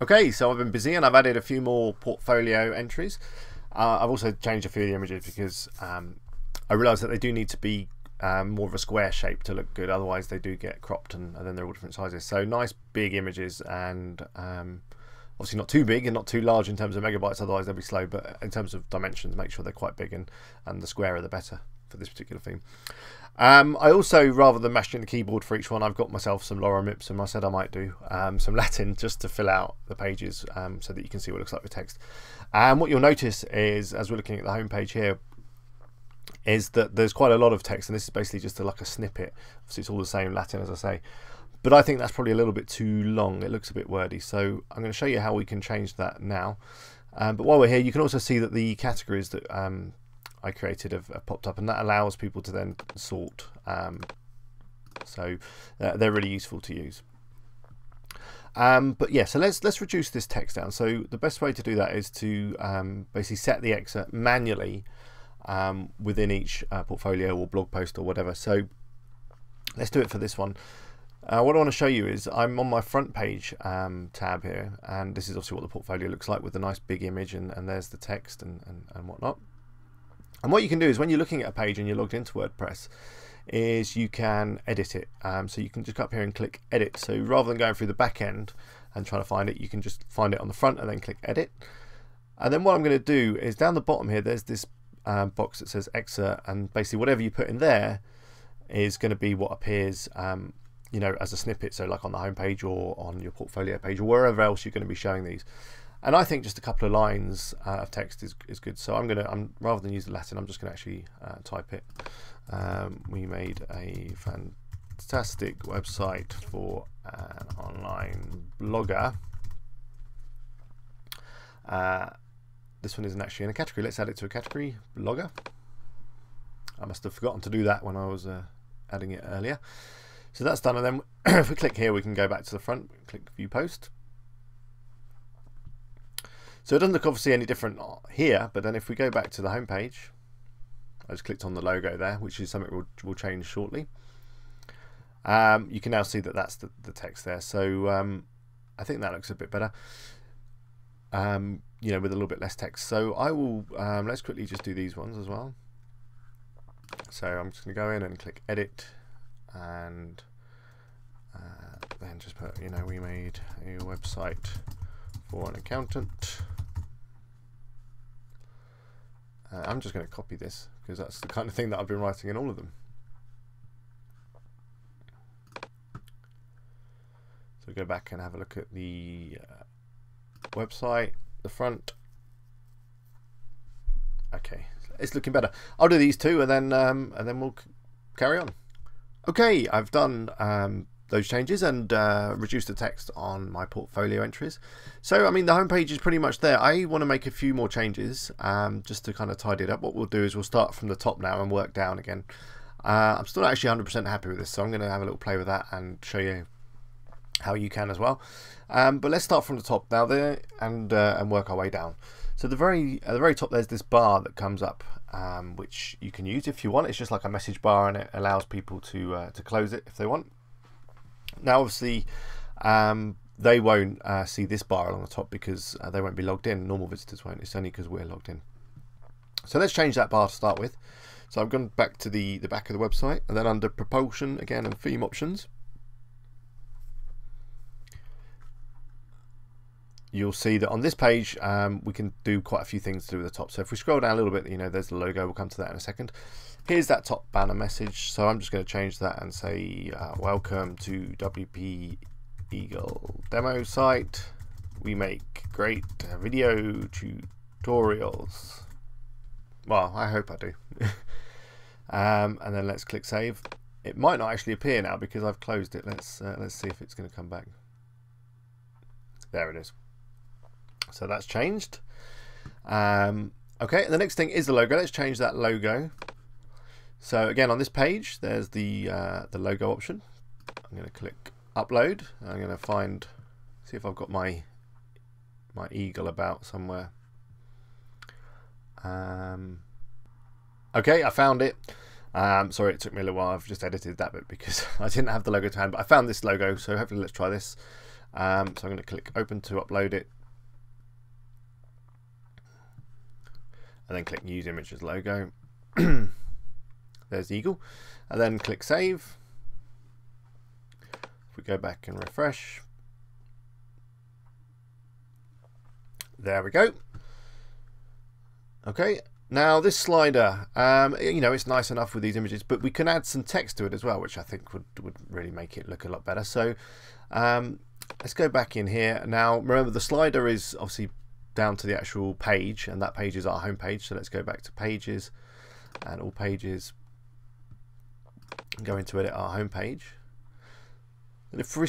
Okay, so I've been busy and I've added a few more portfolio entries. I've also changed a few of the images because I realised that they do need to be more of a square shape to look good, otherwise they do get cropped and then they're all different sizes. So nice big images, and obviously not too big and not too large in terms of megabytes, otherwise they'll be slow, but in terms of dimensions, make sure they're quite big, and the squarer the better for this particular theme. I also, rather than mashing the keyboard for each one, I've got myself some lorem ipsum. I said I might do some Latin just to fill out the pages so that you can see what it looks like with text. And what you'll notice is, as we're looking at the home page here, is that there's quite a lot of text, and this is basically just like a snippet. Obviously it's all the same Latin, as I say, but I think that's probably a little bit too long. It looks a bit wordy, so I'm going to show you how we can change that now. But while we're here, you can also see that the categories that I created have popped up, and that allows people to then sort. So they're really useful to use. But yeah, so let's reduce this text down. So the best way to do that is to basically set the excerpt manually within each portfolio or blog post or whatever. So let's do it for this one. What I want to show you is I'm on my front page tab here, and this is obviously what the portfolio looks like with a nice big image, and there's the text and whatnot. And what you can do is when you're looking at a page and you're logged into WordPress is you can edit it. So you can just go up here and click edit. So rather than going through the back end and trying to find it, you can just find it on the front and then click edit. And then what I'm going to do is down the bottom here, there's this box that says excerpt, and basically whatever you put in there is going to be what appears you know, as a snippet, so like on the home page or on your portfolio page or wherever else you're going to be showing these. And I think just a couple of lines of text is good. So I'm rather than use the Latin, I'm just going to actually type it. We made a fantastic website for an online blogger. This one isn't actually in a category. Let's add it to a category, blogger. I must have forgotten to do that when I was adding it earlier. So that's done, and then if we click here, we can go back to the front, click view post. So it doesn't look obviously any different here, but then if we go back to the home page, I just clicked on the logo there, which is something we'll change shortly. You can now see that that's the text there. So I think that looks a bit better, you know, with a little bit less text. So I will, let's quickly just do these ones as well. So I'm just going to go in and click edit, and then just put, you know, we made a website for an accountant. I'm just going to copy this because that's the kind of thing that I've been writing in all of them. So go back and have a look at the website, the front. Okay, it's looking better. I'll do these two, and then we'll carry on. Okay, I've done those changes and reduced the text on my portfolio entries. So I mean, the homepage is pretty much there. I want to make a few more changes just to kind of tidy it up. What we'll do is we'll start from the top now and work down again. I'm still actually 100% happy with this, so I'm going to have a little play with that and show you how you can as well. But let's start from the top now there and work our way down. So at the very top, there's this bar that comes up, which you can use if you want. It's just like a message bar, and it allows people to close it if they want. Now, obviously, they won't see this bar along the top because they won't be logged in. Normal visitors won't. It's only because we're logged in. So let's change that bar to start with. So I've gone back to the back of the website, and then under propulsion again and theme options, you'll see that on this page we can do quite a few things to do with the top. So if we scroll down a little bit, you know, there's the logo. We'll come to that in a second. Here's that top banner message. So I'm just going to change that and say welcome to WP Eagle demo site. We make great video tutorials. Well, I hope I do. And then let's click save. It might not actually appear now because I've closed it. Let's see if it's going to come back. There it is. So that's changed. Okay, the next thing is the logo. Let's change that logo. So again, on this page, there's the logo option. I'm going to click upload. I'm going to see if I've got my eagle about somewhere. Okay, I found it. Sorry, it took me a little while. I've just edited that bit because I didn't have the logo to hand, but I found this logo. So hopefully, let's try this. So I'm going to click open to upload it, and then click use image as logo. There's the eagle, and then click save. If we go back and refresh, there we go. Okay, now this slider, you know, it's nice enough with these images, but we can add some text to it as well, which I think would really make it look a lot better. So let's go back in here. Now remember, the slider is obviously down to the actual page, and that page is our home page. So let's go back to pages and all pages, and go into edit our home page. And if we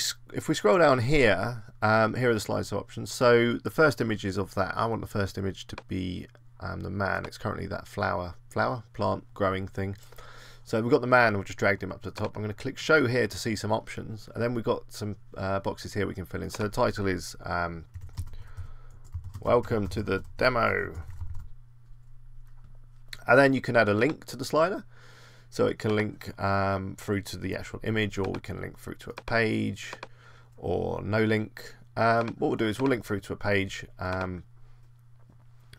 scroll down here, here are the slideshow options. So the first image is of that. I want the first image to be the man. It's currently that flower plant growing thing. So we've got the man, we've just dragged him up to the top. I'm going to click show here to see some options, and then we've got some boxes here we can fill in. So the title is welcome to the demo, and then you can add a link to the slider, so it can link through to the actual image, or we can link through to a page, or no link. What we'll do is we'll link through to a page.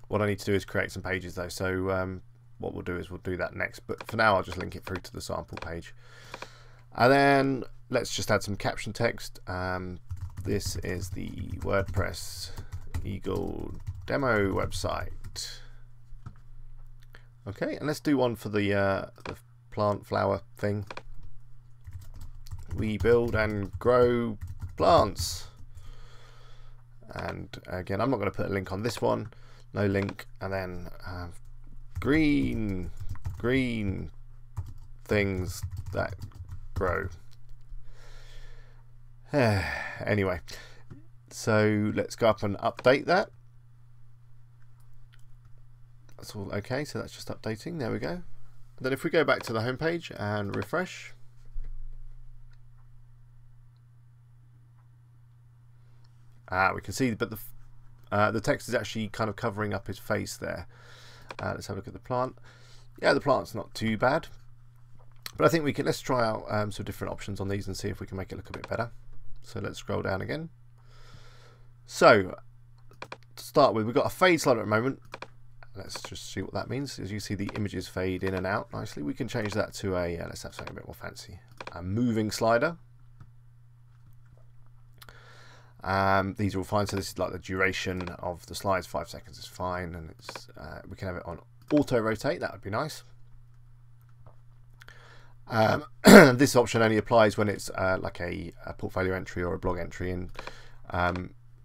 What I need to do is create some pages though, so what we'll do is we'll do that next, but for now I'll just link it through to the sample page. And then let's just add some caption text. This is the WordPress Eagle demo website. Okay, and let's do one for the plant flower thing. We build and grow plants. And again, I'm not going to put a link on this one. No link, and then green things that grow. Anyway, so let's go up and update that. That's all okay, so that's just updating. There we go. And then if we go back to the home page and refresh, we can see, but the text is actually kind of covering up his face there. Let's have a look at the plant. Yeah, the plant's not too bad, but I think we can. Let's try out some different options on these and see if we can make it look a bit better. So let's scroll down again. So to start with, we've got a fade slider at the moment. Let's just see what that means. As you see, the images fade in and out nicely. We can change that to a let's have something a bit more fancy, a moving slider. These are all fine. So this is like the duration of the slides. 5 seconds is fine, and it's we can have it on auto rotate. That would be nice. This option only applies when it's like a portfolio entry or a blog entry, and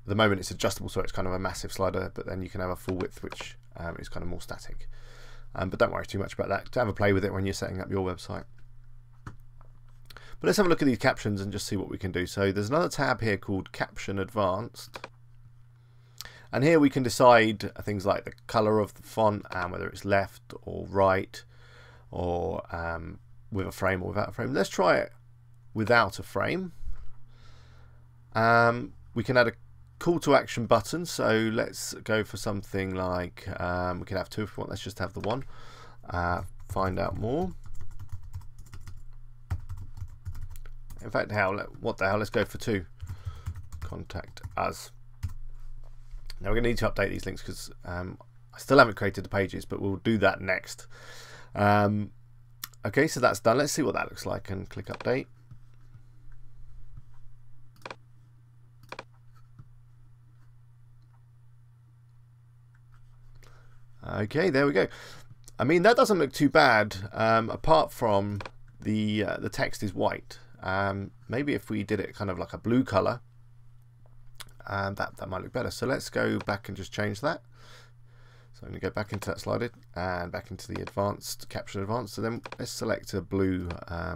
the moment it's adjustable, so it's kind of a massive slider, but then you can have a full width which is kind of more static. But don't worry too much about that. To have a play with it when you're setting up your website. But let's have a look at these captions and just see what we can do. So there's another tab here called Caption Advanced. And here we can decide things like the color of the font and whether it's left or right, or with a frame or without a frame. Let's try it without a frame. We can add a call to action button. So let's go for something like, we can have two if we want. Let's just have the one. Find out more. In fact, what the hell, let's go for two. Contact us. Now we're going to need to update these links because I still haven't created the pages, but we'll do that next. Okay, so that's done. Let's see what that looks like and click update. Okay, there we go. I mean, that doesn't look too bad, apart from the text is white. Maybe if we did it kind of like a blue color, that might look better. So let's go back and just change that. So I'm going to go back into that slider and back into the advanced, caption advanced. So then let's select a blue. I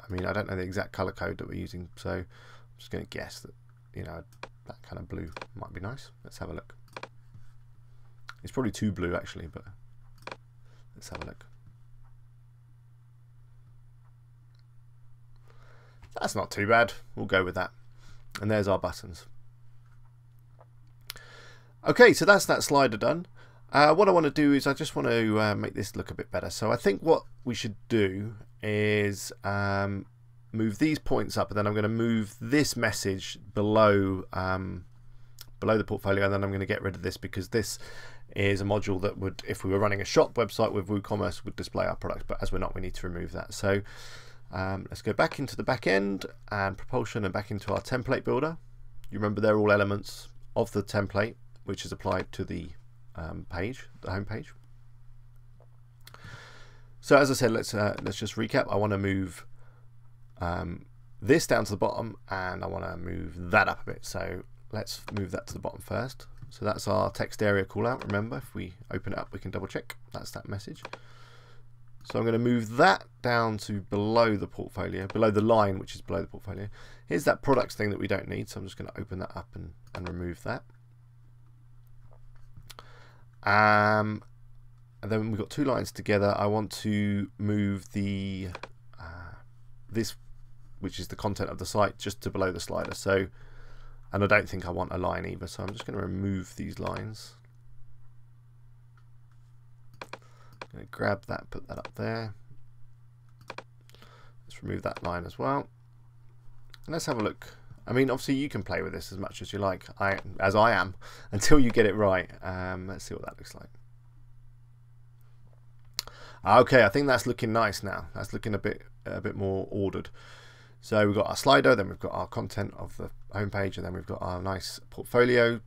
mean, I don't know the exact color code that we're using, so I'm just going to guess that, you know, that kind of blue might be nice. Let's have a look. It's probably too blue actually, but let's have a look. That's not too bad. We'll go with that. And there's our buttons. Okay, so that's that slider done. What I want to do is I just want to make this look a bit better. So I think what we should do is move these points up, and then I'm going to move this message below below the portfolio, and then I'm going to get rid of this because this is a module that would, if we were running a shop website with WooCommerce, would display our products. But as we're not, we need to remove that. So let's go back into the back end and propulsion and back into our template builder. You remember they're all elements of the template which is applied to the page, the home page. So as I said, let's just recap. I want to move this down to the bottom, and I want to move that up a bit. So let's move that to the bottom first. So that's our text area callout. Remember, if we open it up, we can double check. That's that message. So I'm going to move that down to below the portfolio, below the line, which is below the portfolio. Here's that products thing that we don't need, so I'm just going to open that up and remove that. And then we've got two lines together. I want to move the this, which is the content of the site, just to below the slider. So, and I don't think I want a line either, so I'm just going to remove these lines. I'm going to grab that, put that up there. Let's remove that line as well. And let's have a look. I mean, obviously you can play with this as much as you like, as I am, until you get it right. Let's see what that looks like. Okay, I think that's looking nice now. That's looking a bit more ordered. So we've got our slider, then we've got our content of the homepage, and then we've got our nice portfolio,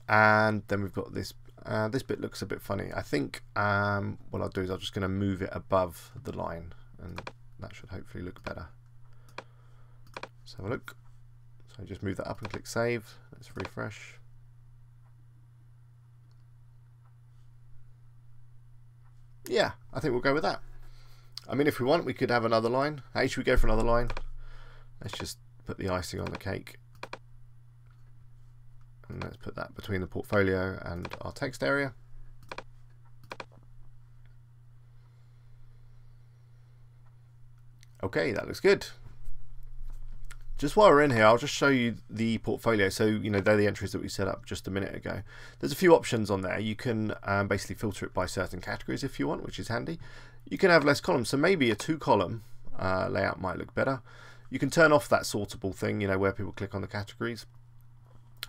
and then we've got this. This bit looks a bit funny. I think what I'll do is I'm just going to move it above the line, and that should hopefully look better. Let's have a look. So just move that up and click save. Let's refresh. Yeah, I think we'll go with that. I mean, if we want, we could have another line. Hey, should we go for another line? Let's just put the icing on the cake. And let's put that between the portfolio and our text area. Okay, that looks good. Just while we're in here, I'll just show you the portfolio. So, you know, they're the entries that we set up just a minute ago. There's a few options on there. You can basically filter it by certain categories if you want, which is handy. You can have less columns, so maybe a 2-column layout might look better. You can turn off that sortable thing, you know, where people click on the categories.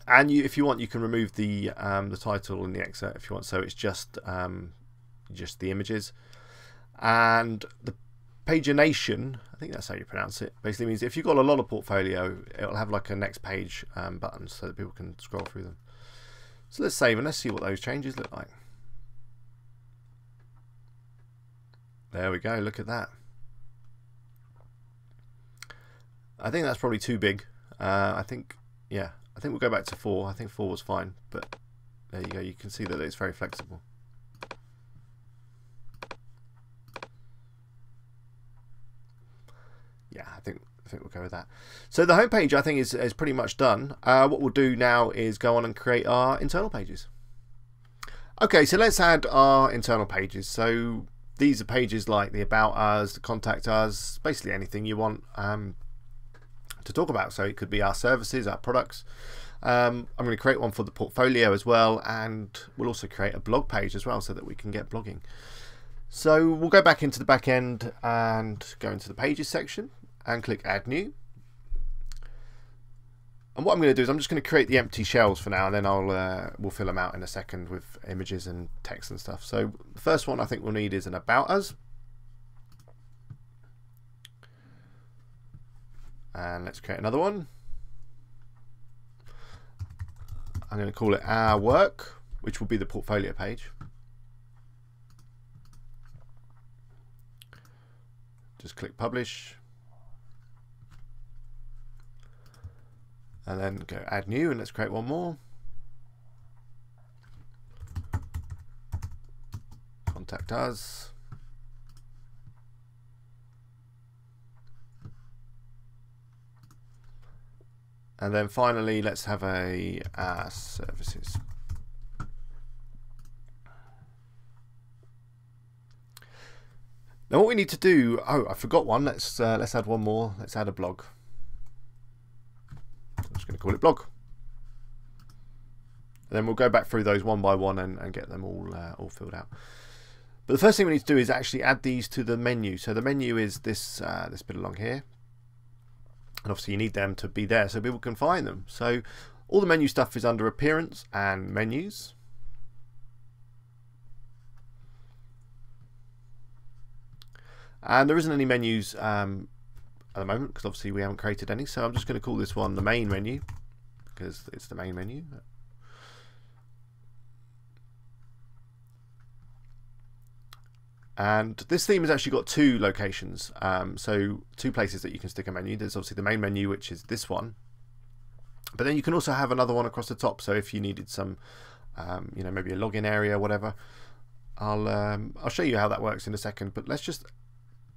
And if you want, you can remove the title and the excerpt if you want, so it's just the images. And the pagination, I think that's how you pronounce it, basically means if you've got a lot of portfolio, it'll have like a next page button so that people can scroll through them. So let's save and let's see what those changes look like. There we go, look at that. I think that's probably too big. I think we'll go back to 4. I think 4 was fine, but there you go, you can see that it's very flexible. Yeah, I think we'll go with that. So the home page I think is pretty much done. What we'll do now is go on and create our internal pages. Okay, so let's add our internal pages. So these are pages like the About Us, the Contact Us, basically anything you want to talk about. So it could be our services, our products. I'm going to create one for the portfolio as well, and we'll also create a blog page as well so that we can get blogging. So we'll go back into the back end and go into the pages section and click Add New. And what I'm going to do is I'm just going to create the empty shells for now, and then we'll fill them out in a second with images and text and stuff. So the first one I think we'll need is an About Us. And let's create another one. I'm going to call it Our Work, which will be the portfolio page. Just click Publish. And then go Add New, and let's create one more. Contact Us. And then finally, let's have a services. Now what we need to do, oh, I forgot one. Let's add one more. Let's add a blog. I'm just going to call it blog. And then we'll go back through those one by one and get them all filled out. But the first thing we need to do is actually add these to the menu. So the menu is this this bit along here. And obviously you need them to be there so people can find them. So all the menu stuff is under Appearance and Menus. And there isn't any menus at the moment because obviously we haven't created any. So I'm just going to call this one the main menu because it's the main menu. And this theme has actually got 2 locations, so 2 places that you can stick a menu. There's obviously the main menu, which is this one, but then you can also have another one across the top. So if you needed some, you know, maybe a login area, or whatever, I'll show you how that works in a second. But let's just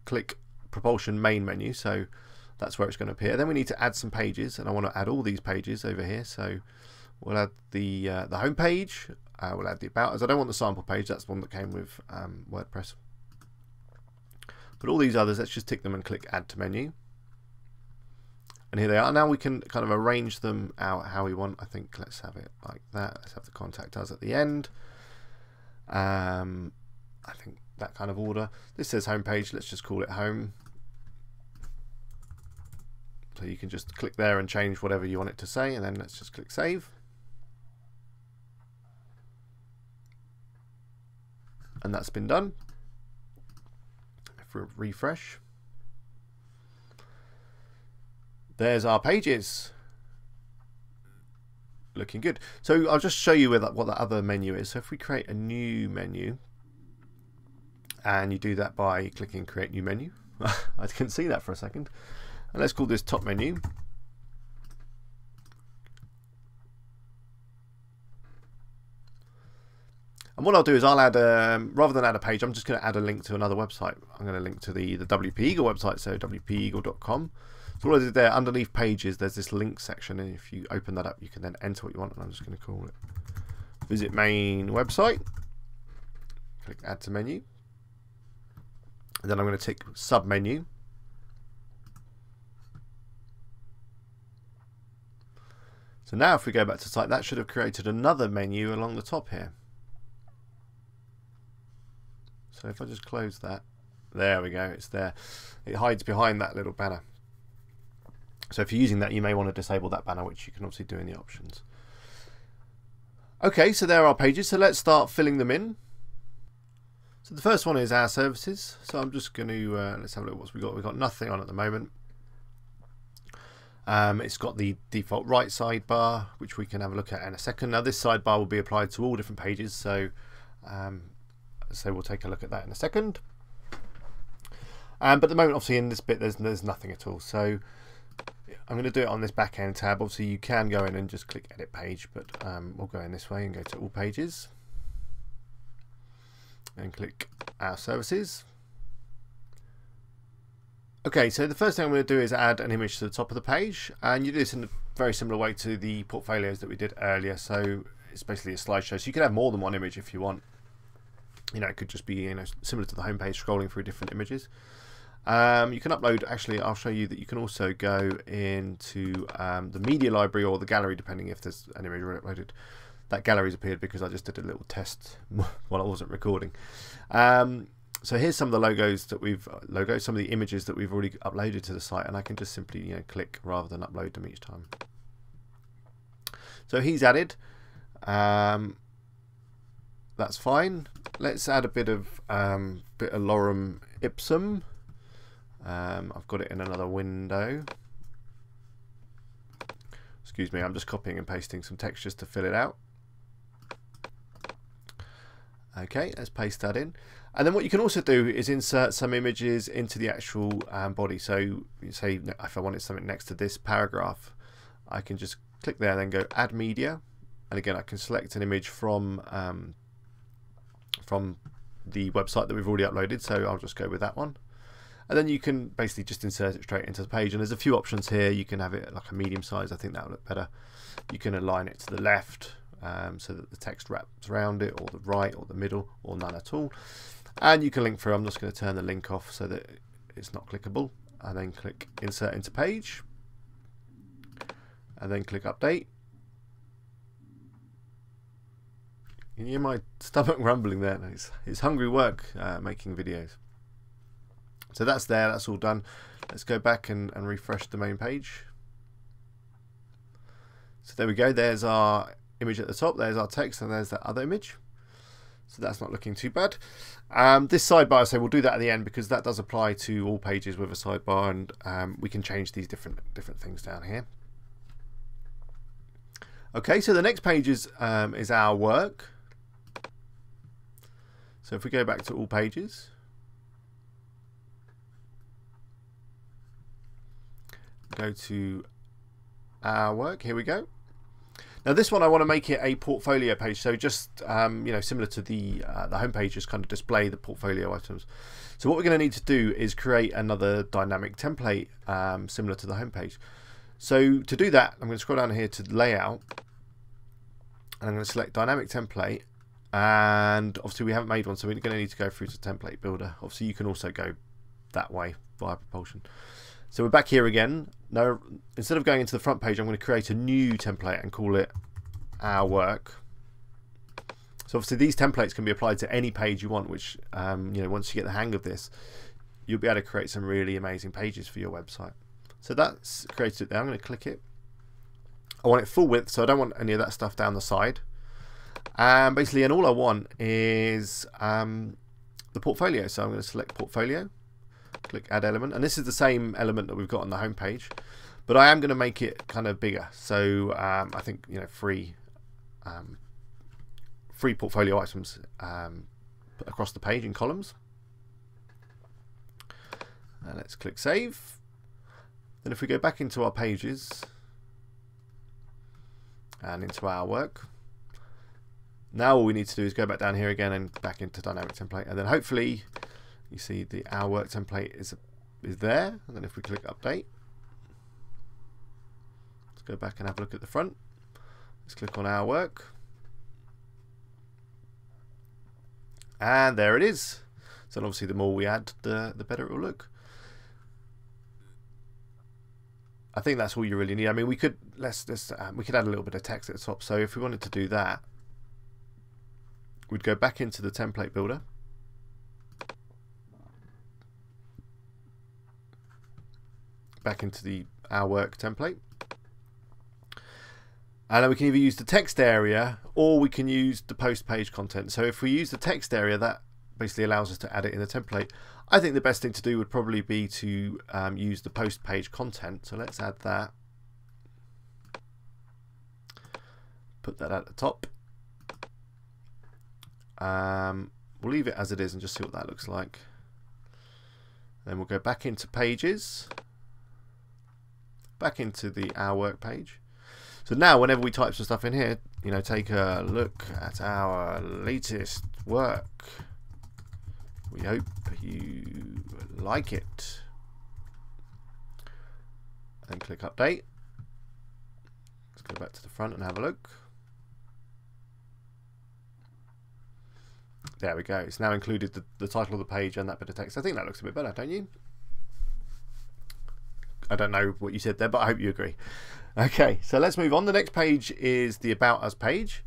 click Propulsion Main Menu, so that's where it's going to appear. Then we need to add some pages, and I want to add all these pages over here. So we'll add the home page. We'll add the About Us. I don't want the sample page. That's the one that came with WordPress. But all these others, let's just tick them and click Add to Menu. And here they are. Now we can kind of arrange them out how we want. I think let's have it like that. Let's have the Contact Us at the end. I think that kind of order. This says Homepage. Let's just call it Home. So you can just click there and change whatever you want it to say. And then let's just click Save. And that's been done. For refresh, there's our pages, looking good. So I'll just show you what the other menu is. So if we create a new menu, and you do that by clicking Create New Menu, I couldn't see that for a second, and let's call this Top Menu. And what I'll do is I'll add, rather than add a page, I'm just going to add a link to another website. I'm going to link to the WP Eagle website, so wpeagle.com. So what I did there, underneath pages, there's this link section, and if you open that up, you can then enter what you want, and I'm just going to call it Visit Main Website. Click Add to Menu. And then I'm going to tick Sub Menu. So now if we go back to site, that should have created another menu along the top here. So if I just close that, there we go, it's there. It hides behind that little banner. So if you're using that, you may want to disable that banner, which you can obviously do in the options. Okay, so there are our pages. So let's start filling them in. So the first one is our services. So I'm just going to, let's have a look at what we've got. We've got nothing on at the moment. It's got the default right sidebar, which we can have a look at in a second. Now this sidebar will be applied to all different pages. So we'll take a look at that in a second. But at the moment, obviously, in this bit, there's nothing at all. So I'm going to do it on this back end tab. Obviously, you can go in and just click Edit Page, but we'll go in this way and go to All Pages and click Our Services. Okay, so the first thing I'm going to do is add an image to the top of the page, and you do this in a very similar way to the portfolios that we did earlier. So it's basically a slideshow. So you can have more than one image if you want. You know, it could just be, you know, similar to the home page, scrolling through different images. You can upload, actually, I'll show you that you can also go into the media library or the gallery, depending if there's an image uploaded. That gallery's appeared because I just did a little test while I wasn't recording. So here's some of the logos that some of the images that we've already uploaded to the site, and I can just simply, you know, click rather than upload them each time. So he's added. That's fine. Let's add a bit of lorem ipsum. I've got it in another window. Excuse me, I'm just copying and pasting some text just to fill it out. Okay, let's paste that in. And then what you can also do is insert some images into the actual body. So say if I wanted something next to this paragraph, I can just click there, then go Add Media, and again I can select an image from the website that we've already uploaded. So I'll just go with that one. And then you can basically just insert it straight into the page. And there's a few options here. You can have it like a medium size. I think that would look better. You can align it to the left so that the text wraps around it, or the right, or the middle, or none at all. And you can link through. I'm just going to turn the link off so that it's not clickable. And then click Insert into Page. And then click Update. You can hear my stomach rumbling there. It's hungry work making videos. So that's there, that's all done. Let's go back and refresh the main page. So there we go, there's our image at the top, there's our text, and there's that other image. So that's not looking too bad. This sidebar, so we'll do that at the end because that does apply to all pages with a sidebar, and we can change these different things down here. Okay, so the next page is our work. So if we go back to all pages, go to our work, here we go. Now this one I want to make it a portfolio page, so just you know, similar to the home page, just kind of display the portfolio items. So what we're going to need to do is create another dynamic template similar to the home page. So to do that, I'm going to scroll down here to layout, and I'm going to select dynamic template, and obviously we haven't made one, so we're going to need to go through to template builder. Obviously you can also go that way via propulsion. So we're back here again. Now, instead of going into the front page, I'm going to create a new template and call it our work. So obviously these templates can be applied to any page you want, which you know, once you get the hang of this, you'll be able to create some really amazing pages for your website. So that's created it there. I'm going to click it. I want it full width, so I don't want any of that stuff down the side. Basically, and all I want is the portfolio. So I'm going to select portfolio. Click Add Element, and this is the same element that we've got on the home page, but I am going to make it kind of bigger. So I think, you know, free portfolio items across the page in columns. Let's click Save. Then if we go back into our pages and into our work, now all we need to do is go back down here again and back into dynamic template, and then hopefully you see the our work template is there. And then if we click Update, let's go back and have a look at the front. Let's click on our work, and there it is. So obviously the more we add, the better it will look. I think that's all you really need. I mean, we could we could add a little bit of text at the top. So if we wanted to do that, we'd go back into the template builder. Back into the our work template, and then we can either use the text area or we can use the post page content. So if we use the text area, that basically allows us to add it in the template. I think the best thing to do would probably be to use the post page content. So let's add that, put that at the top. We'll leave it as it is and just see what that looks like. Then we'll go back into pages, back into the Our Work page. So now whenever we type some stuff in here, you know, take a look at our latest work. We hope you like it. And click update. Let's go back to the front and have a look. There we go. It's now included the title of the page and that bit of text. I think that looks a bit better, don't you? I don't know what you said there, but I hope you agree. Okay, so let's move on. The next page is the About Us page.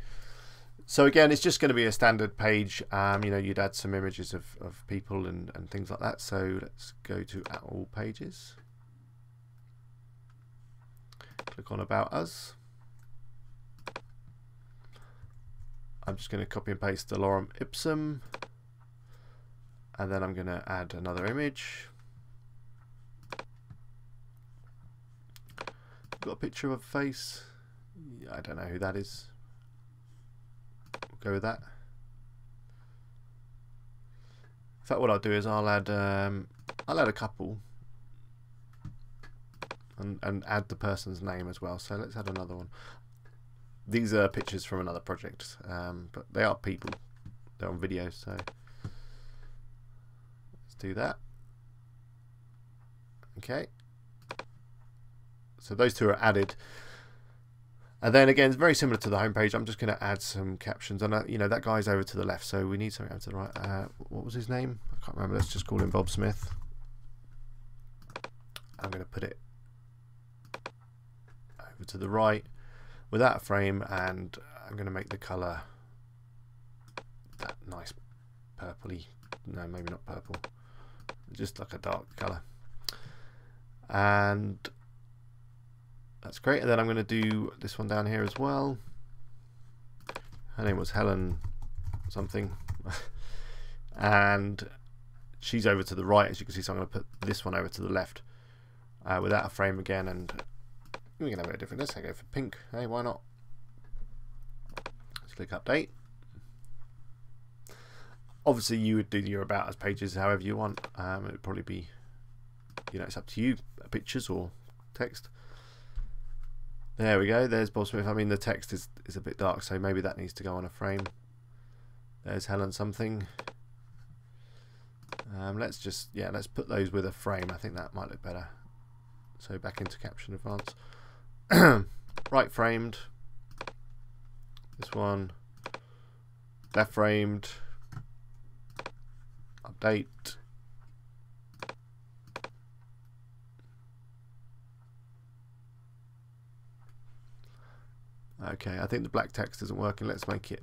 So again, it's just going to be a standard page. You know, you'd add some images of people and things like that. So let's go to All Pages. Click on About Us. I'm just going to copy and paste the lorem ipsum. And then I'm going to add another image. Got a picture of a face. I don't know who that is. We'll go with that. In fact, what I'll do is I'll add a couple and add the person's name as well. So let's add another one. These are pictures from another project, but they are people. They're on video, so let's do that. Okay. So those two are added, and then again, it's very similar to the home page. I'm just going to add some captions, and you know, that guy's over to the left, so we need something over to the right. What was his name? I can't remember. Let's just call him Bob Smith. I'm going to put it over to the right without a frame, and I'm going to make the color that nice purpley. No, maybe not purple. Just like a dark color, and that's great. And then I'm going to do this one down here as well. Her name was Helen something. And she's over to the right, as you can see, so I'm going to put this one over to the left without a frame again, and we're going to have a bit different. Let's go for pink. Hey, why not? Let's click update. Obviously you would do your About Us pages however you want. It would probably be, you know, it's up to you, pictures or text. There we go, there's Bob Smith. I mean, the text is a bit dark, so maybe that needs to go on a frame. There's Helen something. Let's just, yeah, let's put those with a frame. I think that might look better. So back into Caption Advanced. Right framed. This one. Left framed. Update. Okay, I think the black text isn't working. Let's make it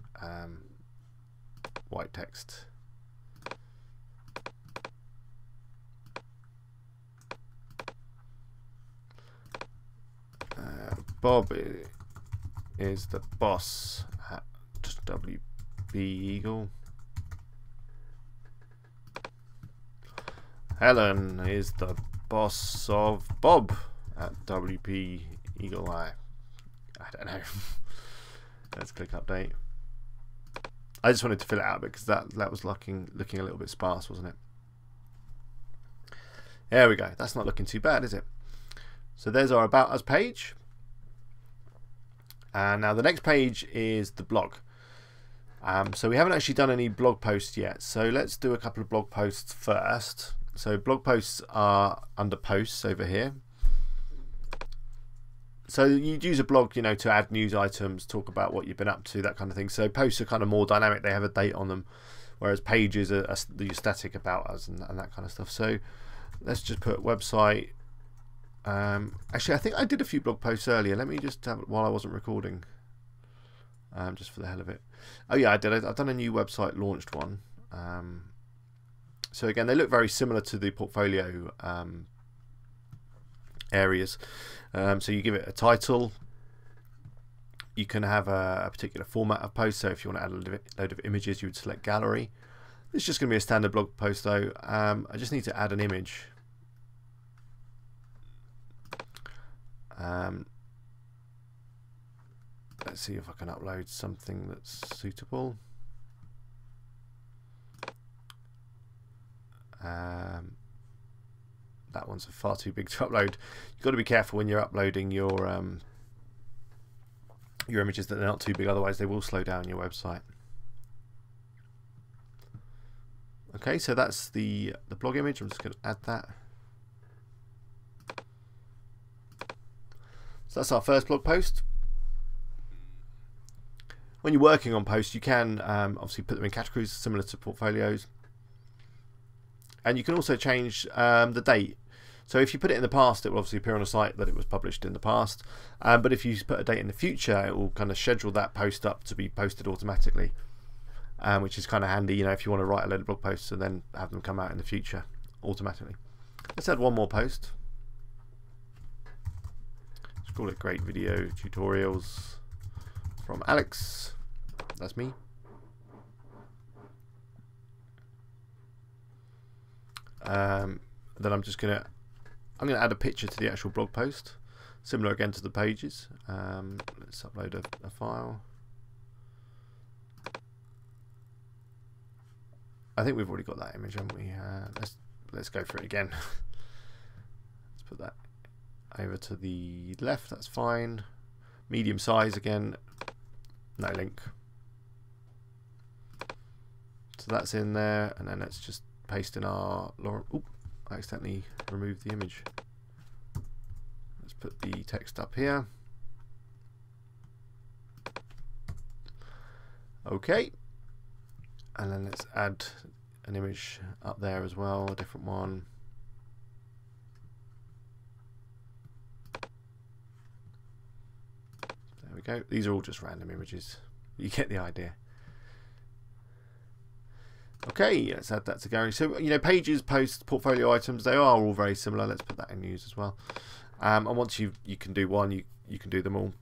white text. Bob is the boss at WP Eagle. Helen is the boss of Bob at WP Eagle. I don't know. Let's click update. I just wanted to fill it out because that was looking a little bit sparse, wasn't it? There we go. That's not looking too bad, is it? So there's our About Us page. And now the next page is the blog. So we haven't actually done any blog posts yet. So let's do a couple of blog posts first. So blog posts are under posts over here. So you'd use a blog, you know, to add news items, talk about what you've been up to, that kind of thing. So posts are kind of more dynamic; they have a date on them, whereas pages are the static About Us and that kind of stuff. So let's just put website. Actually, I think I did a few blog posts earlier. Let me just have it while I wasn't recording, just for the hell of it. Oh yeah, I did. I've done a new website launched one. So again, they look very similar to the portfolio areas. So you give it a title. You can have a particular format of post. So if you want to add a load of images, you would select gallery. It's just going to be a standard blog post though. I just need to add an image. Let's see if I can upload something that's suitable. that one's far too big to upload. You've got to be careful when you're uploading your images that they're not too big, otherwise they will slow down your website. Okay, so that's the blog image. I'm just going to add that. So that's our first blog post. When you're working on posts, you can obviously put them in categories similar to portfolios. And you can also change the date. So if you put it in the past, it will obviously appear on a site that it was published in the past. But if you put a date in the future, it will kind of schedule that post up to be posted automatically. Which is kind of handy, you know, if you want to write a load of blog posts and then have them come out in the future automatically. Let's add one more post. Let's call it Great Video Tutorials from Alex. That's me. Then I'm gonna add a picture to the actual blog post, similar again to the pages. Let's upload a file. I think we've already got that image, haven't we? Let's go for it again. Let's put that over to the left. That's fine. Medium size again. No link. So that's in there, and then let's just paste in our. Oop, I accidentally removed the image. Let's put the text up here. Okay. And then let's add an image up there as well, a different one. There we go. These are all just random images. You get the idea. Okay, let's add that to gallery. So, you know, pages, posts, portfolio items, they are all very similar. Let's put that in news as well. And once you can do one, you can do them all.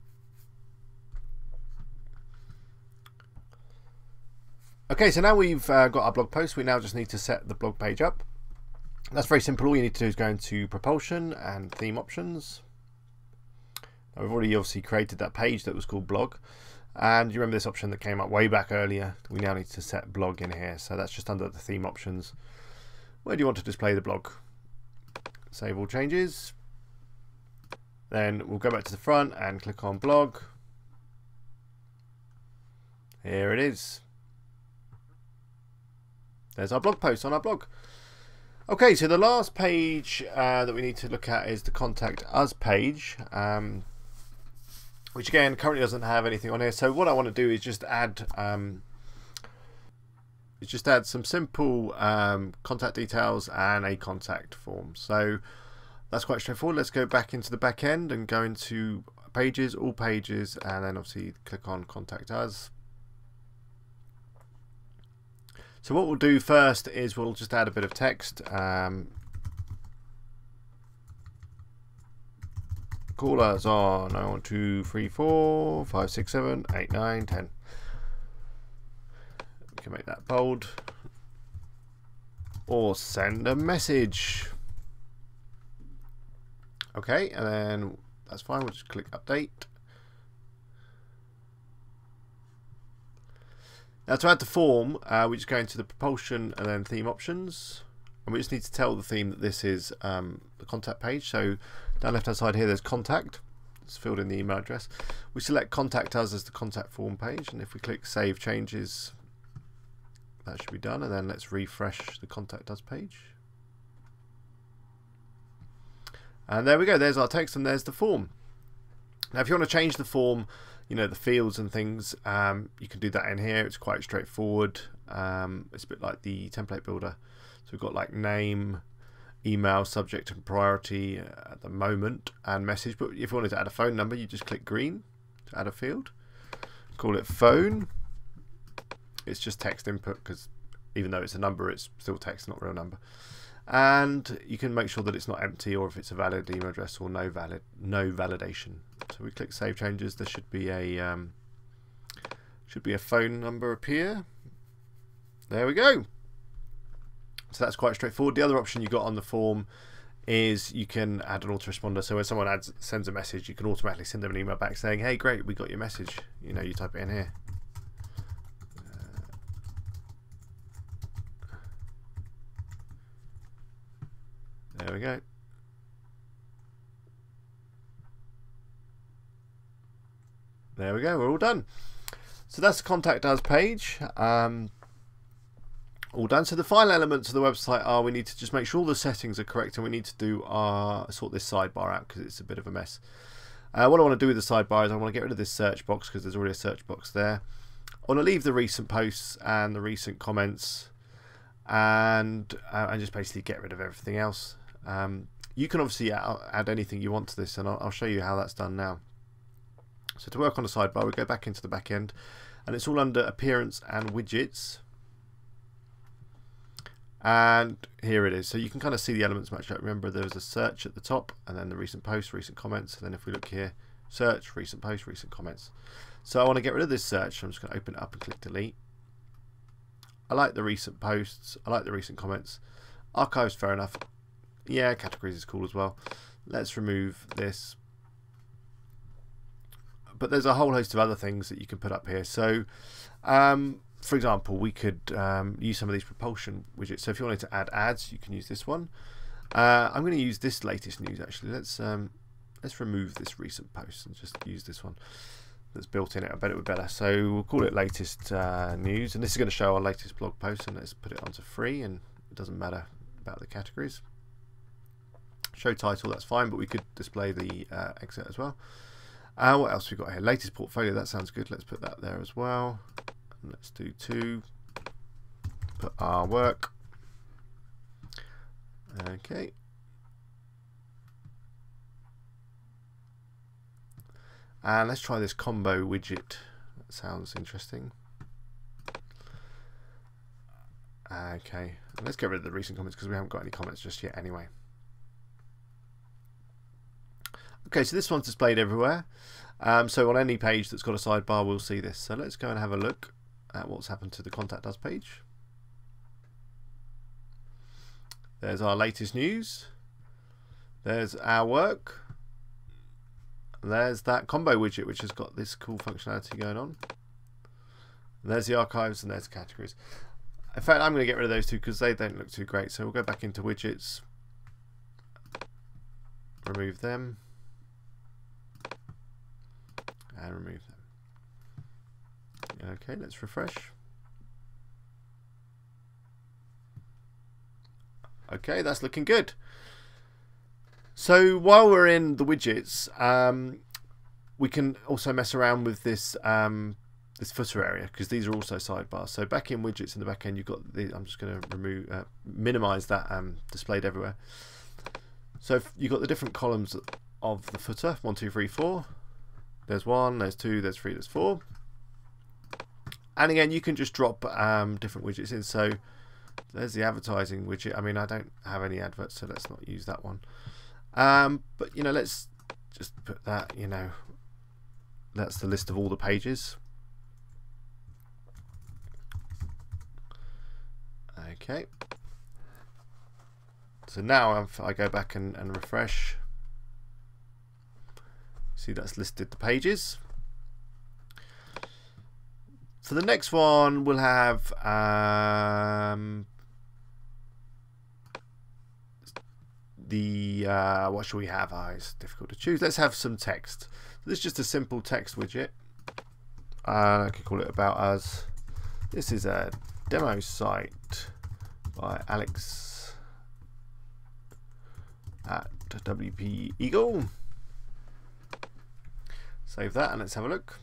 Okay, so now we've got our blog post. We now just need to set the blog page up. That's very simple. All you need to do is go into propulsion and theme options. Now, we've already obviously created that page that was called blog. And you remember this option that came up way back earlier? We now need to set blog in here. So that's just under the theme options. Where do you want to display the blog? Save all changes. Then we'll go back to the front and click on blog. Here it is. There's our blog post on our blog. Okay, so the last page that we need to look at is the Contact Us page, which again currently doesn't have anything on here. So what I want to do is just add some simple contact details and a contact form. So that's quite straightforward. Let's go back into the back end and go into pages, all pages, and then obviously click on Contact Us. So what we'll do first is we'll just add a bit of text. Call us on 1, 2, 3, 4, 5, 6, 7, 8, 9, 10. We can make that bold. Or send a message. Okay, and then that's fine. We'll just click update. Now to add the form, we just go into the propulsion and then theme options, and we just need to tell the theme that this is the contact page. So down left hand side here there's contact, it's filled in the email address. We select Contact Us as the contact form page, and if we click Save Changes, that should be done, and then let's refresh the Contact Us page. And there we go, there's our text and there's the form. Now if you want to change the form, you know, the fields and things, you can do that in here. It's quite straightforward. It's a bit like the template builder. So we've got like name, email, subject and priority at the moment, and message. But if you wanted to add a phone number, you just click green to add a field. Call it phone. It's just text input because even though it's a number, it's still text, not a real number. And you can make sure that it's not empty, or if it's a valid email address, or no validation. So we click Save Changes. There should be a phone number appear. There we go. So that's quite straightforward. The other option you got on the form is you can add an autoresponder. So when someone sends a message, you can automatically send them an email back saying, "Hey, great, we got your message." You know, you type it in here. There we go. There we go, we're all done. So that's the Contact Us page. All done. So the final elements of the website are we need to just make sure all the settings are correct, and we need to do sort this sidebar out because it's a bit of a mess. What I want to do with the sidebar is I want to get rid of this search box because there's already a search box there. I want to leave the recent posts and the recent comments, and just basically get rid of everything else. You can obviously add anything you want to this, and I'll show you how that's done now. So to work on the sidebar, we go back into the back end, and it's all under Appearance and Widgets. And here it is. So you can kind of see the elements match up. Remember, there was a search at the top, and then the recent posts, recent comments. And then if we look here, search, recent posts, recent comments. So I want to get rid of this search. I'm just going to open it up and click delete. I like the recent posts. I like the recent comments. Archives, fair enough. Yeah, categories is cool as well. Let's remove this. But there's a whole host of other things that you can put up here. So, for example, we could use some of these propulsion widgets. So if you wanted to add ads, you can use this one. I'm going to use this latest news actually. Let's remove this recent post and just use this one that's built in it. I bet it would be better. So we'll call it latest news, and this is going to show our latest blog post. And let's put it onto free, and it doesn't matter about the categories. Show title, that's fine, but we could display the exit as well. What else we got here? Latest portfolio, that sounds good. Let's put that there as well. And let's do 2. Put our work. Okay. And let's try this combo widget. That sounds interesting. Okay. Let's get rid of the recent comments because we haven't got any comments just yet anyway. Okay, so this one's displayed everywhere. So on any page that's got a sidebar, we'll see this. So let's go and have a look at what's happened to the Contact Us page. There's our latest news. There's our work. There's that combo widget, which has got this cool functionality going on. And there's the archives, and there's the categories. In fact, I'm going to get rid of those two because they don't look too great. So we'll go back into widgets, remove them, and remove them. Okay, let's refresh. Okay, that's looking good. So while we're in the widgets, we can also mess around with this this footer area because these are also sidebars. So back in widgets in the back end, you've got the. I'm just going to minimize that displayed everywhere. So you've got the different columns of the footer. 1, 2, 3, 4. There's 1, there's 2, there's 3, there's 4. And again, you can just drop different widgets in. So there's the advertising widget. I mean, I don't have any adverts, so let's not use that one. But you know, let's just put that. You know, that's the list of all the pages. Okay. So now if I go back and refresh, see that's listed the pages. For the next one, we'll have what shall we have? It's difficult to choose. Let's have some text. So this is just a simple text widget. I could call it About Us. This is a demo site by Alex at WP Eagle. Save that and let's have a look.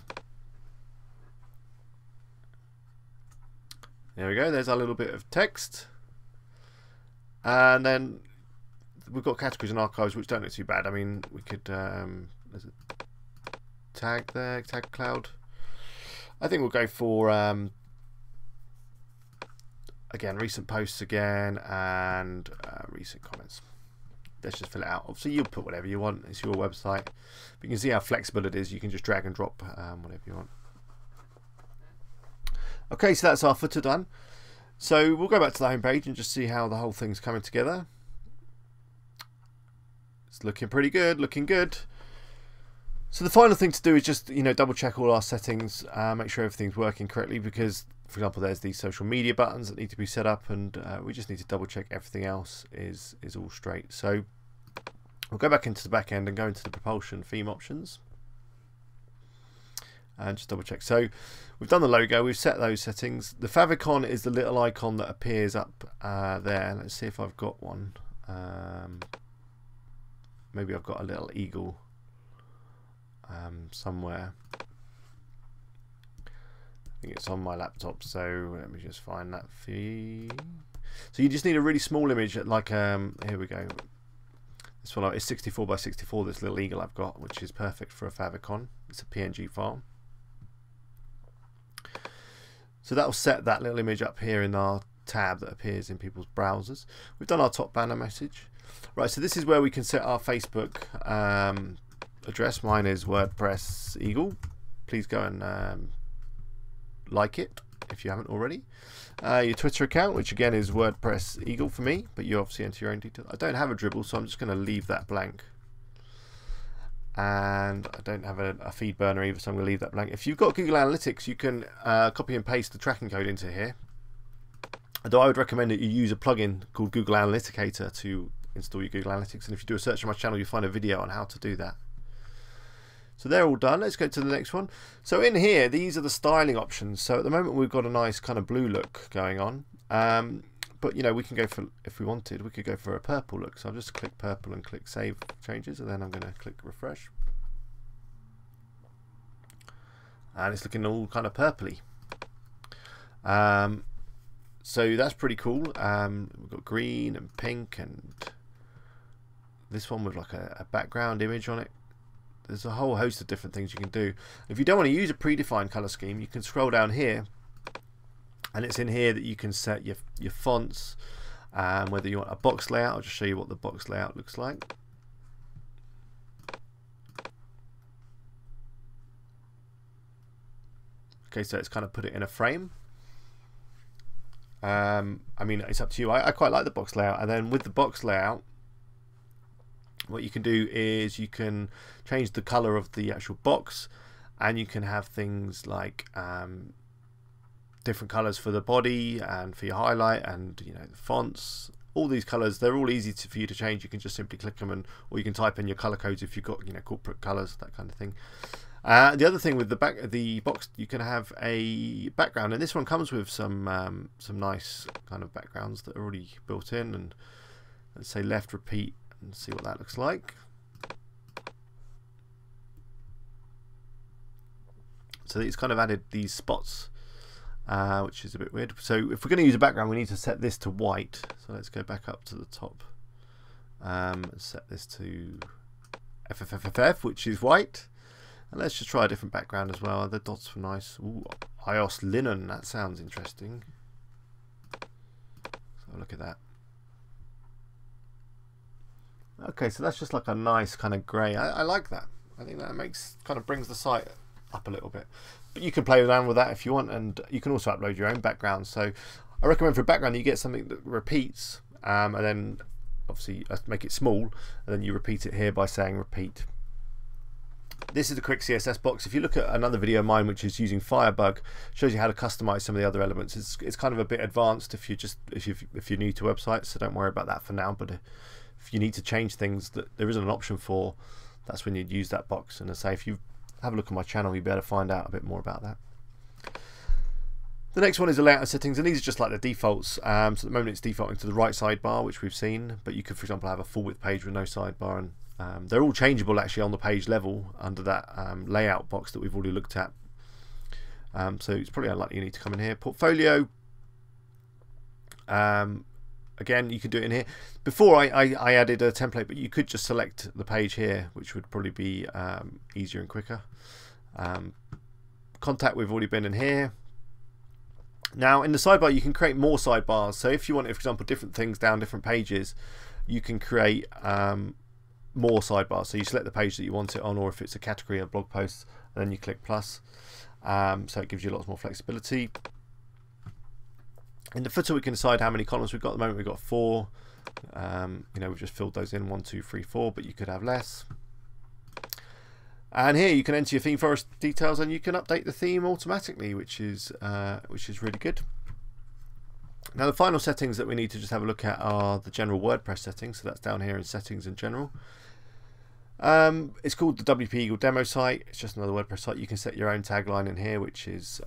There we go, there's our little bit of text. And then we've got categories and archives which don't look too bad. I mean, we could, there's a tag there, tag cloud. I think we'll go for, again, recent posts again and recent comments. Let's just fill it out. Obviously, you'll put whatever you want. It's your website. But you can see how flexible it is. You can just drag and drop whatever you want. Okay, so that's our footer done. So we'll go back to the home page and just see how the whole thing's coming together. It's looking pretty good, looking good. So the final thing to do is just, you know, double check all our settings, make sure everything's working correctly because, for example, there's these social media buttons that need to be set up, and we just need to double check everything else is all straight. So we'll go back into the back end and go into the propulsion theme options. and just double check. So we've done the logo, we've set those settings. The favicon is the little icon that appears up there. Let's see if I've got one. Maybe I've got a little eagle somewhere. I think it's on my laptop, so let me just find that for you. So you just need a really small image, like here we go. This one is 64 by 64, this little eagle I've got, which is perfect for a favicon. It's a PNG file. So that'll set that little image up here in our tab that appears in people's browsers. We've done our top banner message. Right, so this is where we can set our Facebook address. Mine is WordPress Eagle. Please go and like it if you haven't already. Your Twitter account, which again is WordPress Eagle for me, but you obviously enter your own details. I don't have a dribble, so I'm just going to leave that blank. And I don't have a feed burner either, so I'm going to leave that blank. If you've got Google Analytics, you can copy and paste the tracking code into here. Although I would recommend that you use a plugin called Google Analyticator to install your Google Analytics. And if you do a search on my channel, you'll find a video on how to do that. So they're all done. Let's go to the next one. So in here, these are the styling options. So at the moment, we've got a nice kind of blue look going on. But you know, we can go for, if we wanted, we could go for a purple look. So I'll just click purple and click save changes, and then I'm going to click refresh. And it's looking all kind of purpley. So that's pretty cool. We've got green and pink, and this one with like a background image on it. There's a whole host of different things you can do. If you don't want to use a predefined color scheme, you can scroll down here, and it's in here that you can set your fonts, whether you want a box layout. I'll just show you what the box layout looks like. Okay, so it's kind of put it in a frame. I mean, it's up to you. I quite like the box layout, and then with the box layout, what you can do is you can change the color of the actual box, and you can have things like different colors for the body and for your highlight, and you know, the fonts. All these colors, they're all easy for you to change. You can just simply click them, or you can type in your color codes if you've got, you know, corporate colors, that kind of thing. The other thing with the box, you can have a background, and this one comes with some nice kind of backgrounds that are already built in. And let's say left repeat, and see what that looks like. So it's kind of added these spots, which is a bit weird. So if we're going to use a background, we need to set this to white. So let's go back up to the top. Set this to FFFFF, which is white. And let's just try a different background as well. The dots were nice. Ooh, iOS linen, that sounds interesting. So look at that. Okay, so that's just like a nice kind of grey. I like that. I think that kind of brings the site up a little bit. But you can play around with that if you want, and you can also upload your own background. So I recommend for a background that you get something that repeats, and then obviously make it small, and then you repeat it here by saying repeat. This is a quick CSS box. If you look at another video of mine, which is using Firebug, shows you how to customize some of the other elements. It's kind of a bit advanced if you're new to websites, so don't worry about that for now. But if you need to change things that there isn't an option for, that's when you'd use that box. And I say, if you have a look at my channel, you'll be able to find out a bit more about that. The next one is the layout settings, and these are just like the defaults. So at the moment it's defaulting to the right sidebar, which we've seen, but you could, for example, have a full width page with no sidebar, and they're all changeable actually on the page level under that layout box that we've already looked at. So it's probably unlikely you need to come in here. Portfolio, again, you could do it in here. Before I added a template, but you could just select the page here, which would probably be easier and quicker. Contact, we've already been in here. Now in the sidebar, you can create more sidebars. So if you want, for example, different things down different pages, you can create more sidebars. So you select the page that you want it on, or if it's a category or blog post, and then you click plus. So it gives you lots more flexibility. In the footer, we can decide how many columns we've got. At the moment, we've got 4. You know, we've just filled those in 1, 2, 3, 4, but you could have less. And here you can enter your theme forest details, and you can update the theme automatically, which is really good. Now the final settings that we need to just have a look at are the general WordPress settings. So that's down here in settings in general. It's called the WP Eagle demo site. It's just another WordPress site. You can set your own tagline in here, which is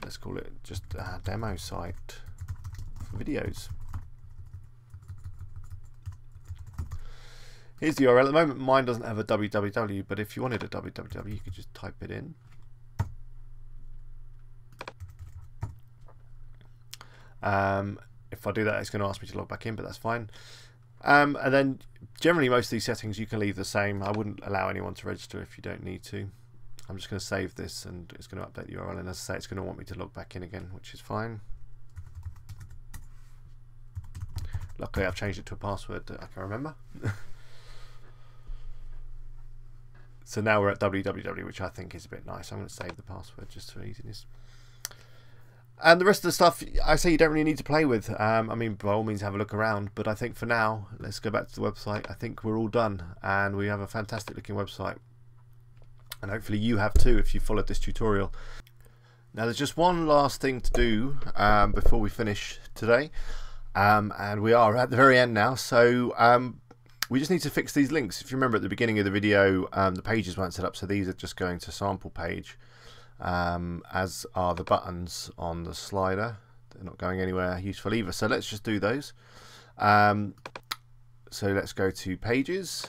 let's call it just a demo site for videos. Here's the URL. At the moment mine doesn't have a www, but if you wanted a www you could just type it in. If I do that it's going to ask me to log back in, but that's fine. And then generally most of these settings you can leave the same. I wouldn't allow anyone to register if you don't need to. I'm just going to save this and it's going to update the URL, and as I say it's going to want me to log back in again, which is fine. Luckily I've changed it to a password that I can remember. So now we're at www, which I think is a bit nice. I'm going to save the password just for easiness. And the rest of the stuff, I say you don't really need to play with. I mean, by all means have a look around, but I think for now, let's go back to the website. I think we're all done, and we have a fantastic looking website. And hopefully you have too if you followed this tutorial. Now there's just one last thing to do before we finish today. And we are at the very end now, so we just need to fix these links. If you remember at the beginning of the video, the pages weren't set up, so these are just going to sample page. As are the buttons on the slider. They're not going anywhere useful either, so let's just do those. So let's go to pages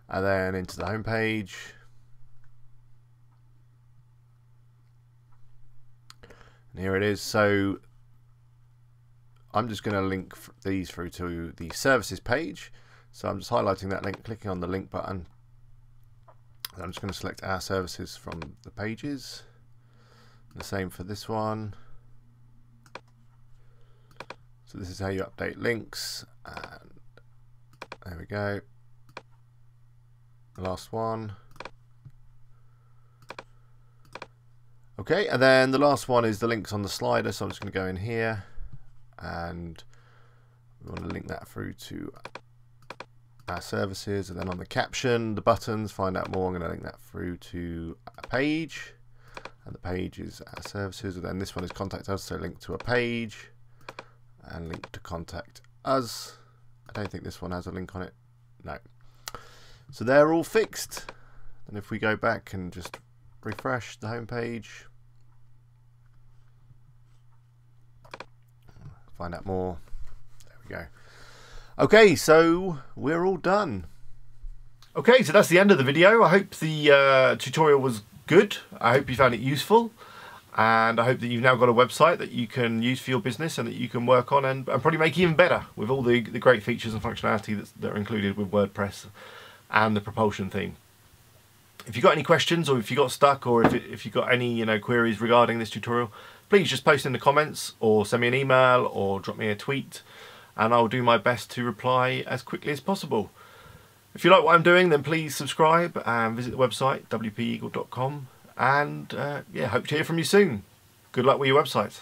and then into the home page, and here it is. So I'm just going to link these through to the services page, so I'm just highlighting that link, clicking on the link button. I'm just going to select our services from the pages. The same for this one. So this is how you update links. And there we go. The last one. Okay, and then the last one is the links on the slider. So I'm just going to go in here and we want to link that through to our services, and then on the caption, the buttons, find out more, I'm going to link that through to a page, and the page is our services, and then this one is contact us, so link to a page and link to contact us. I don't think this one has a link on it. No. So they're all fixed, and if we go back and just refresh the home page, find out more, there we go. Okay, so we're all done. Okay, so that's the end of the video. I hope the tutorial was good. I hope you found it useful. And I hope that you've now got a website that you can use for your business and that you can work on and probably make even better with all the great features and functionality that are included with WordPress and the propulsion theme. If you've got any questions, or if you got stuck, or if you've got any queries regarding this tutorial, please just post in the comments or send me an email or drop me a tweet, and I'll do my best to reply as quickly as possible. If you like what I'm doing, then please subscribe and visit the website wpeagle.com, and yeah, hope to hear from you soon. Good luck with your websites.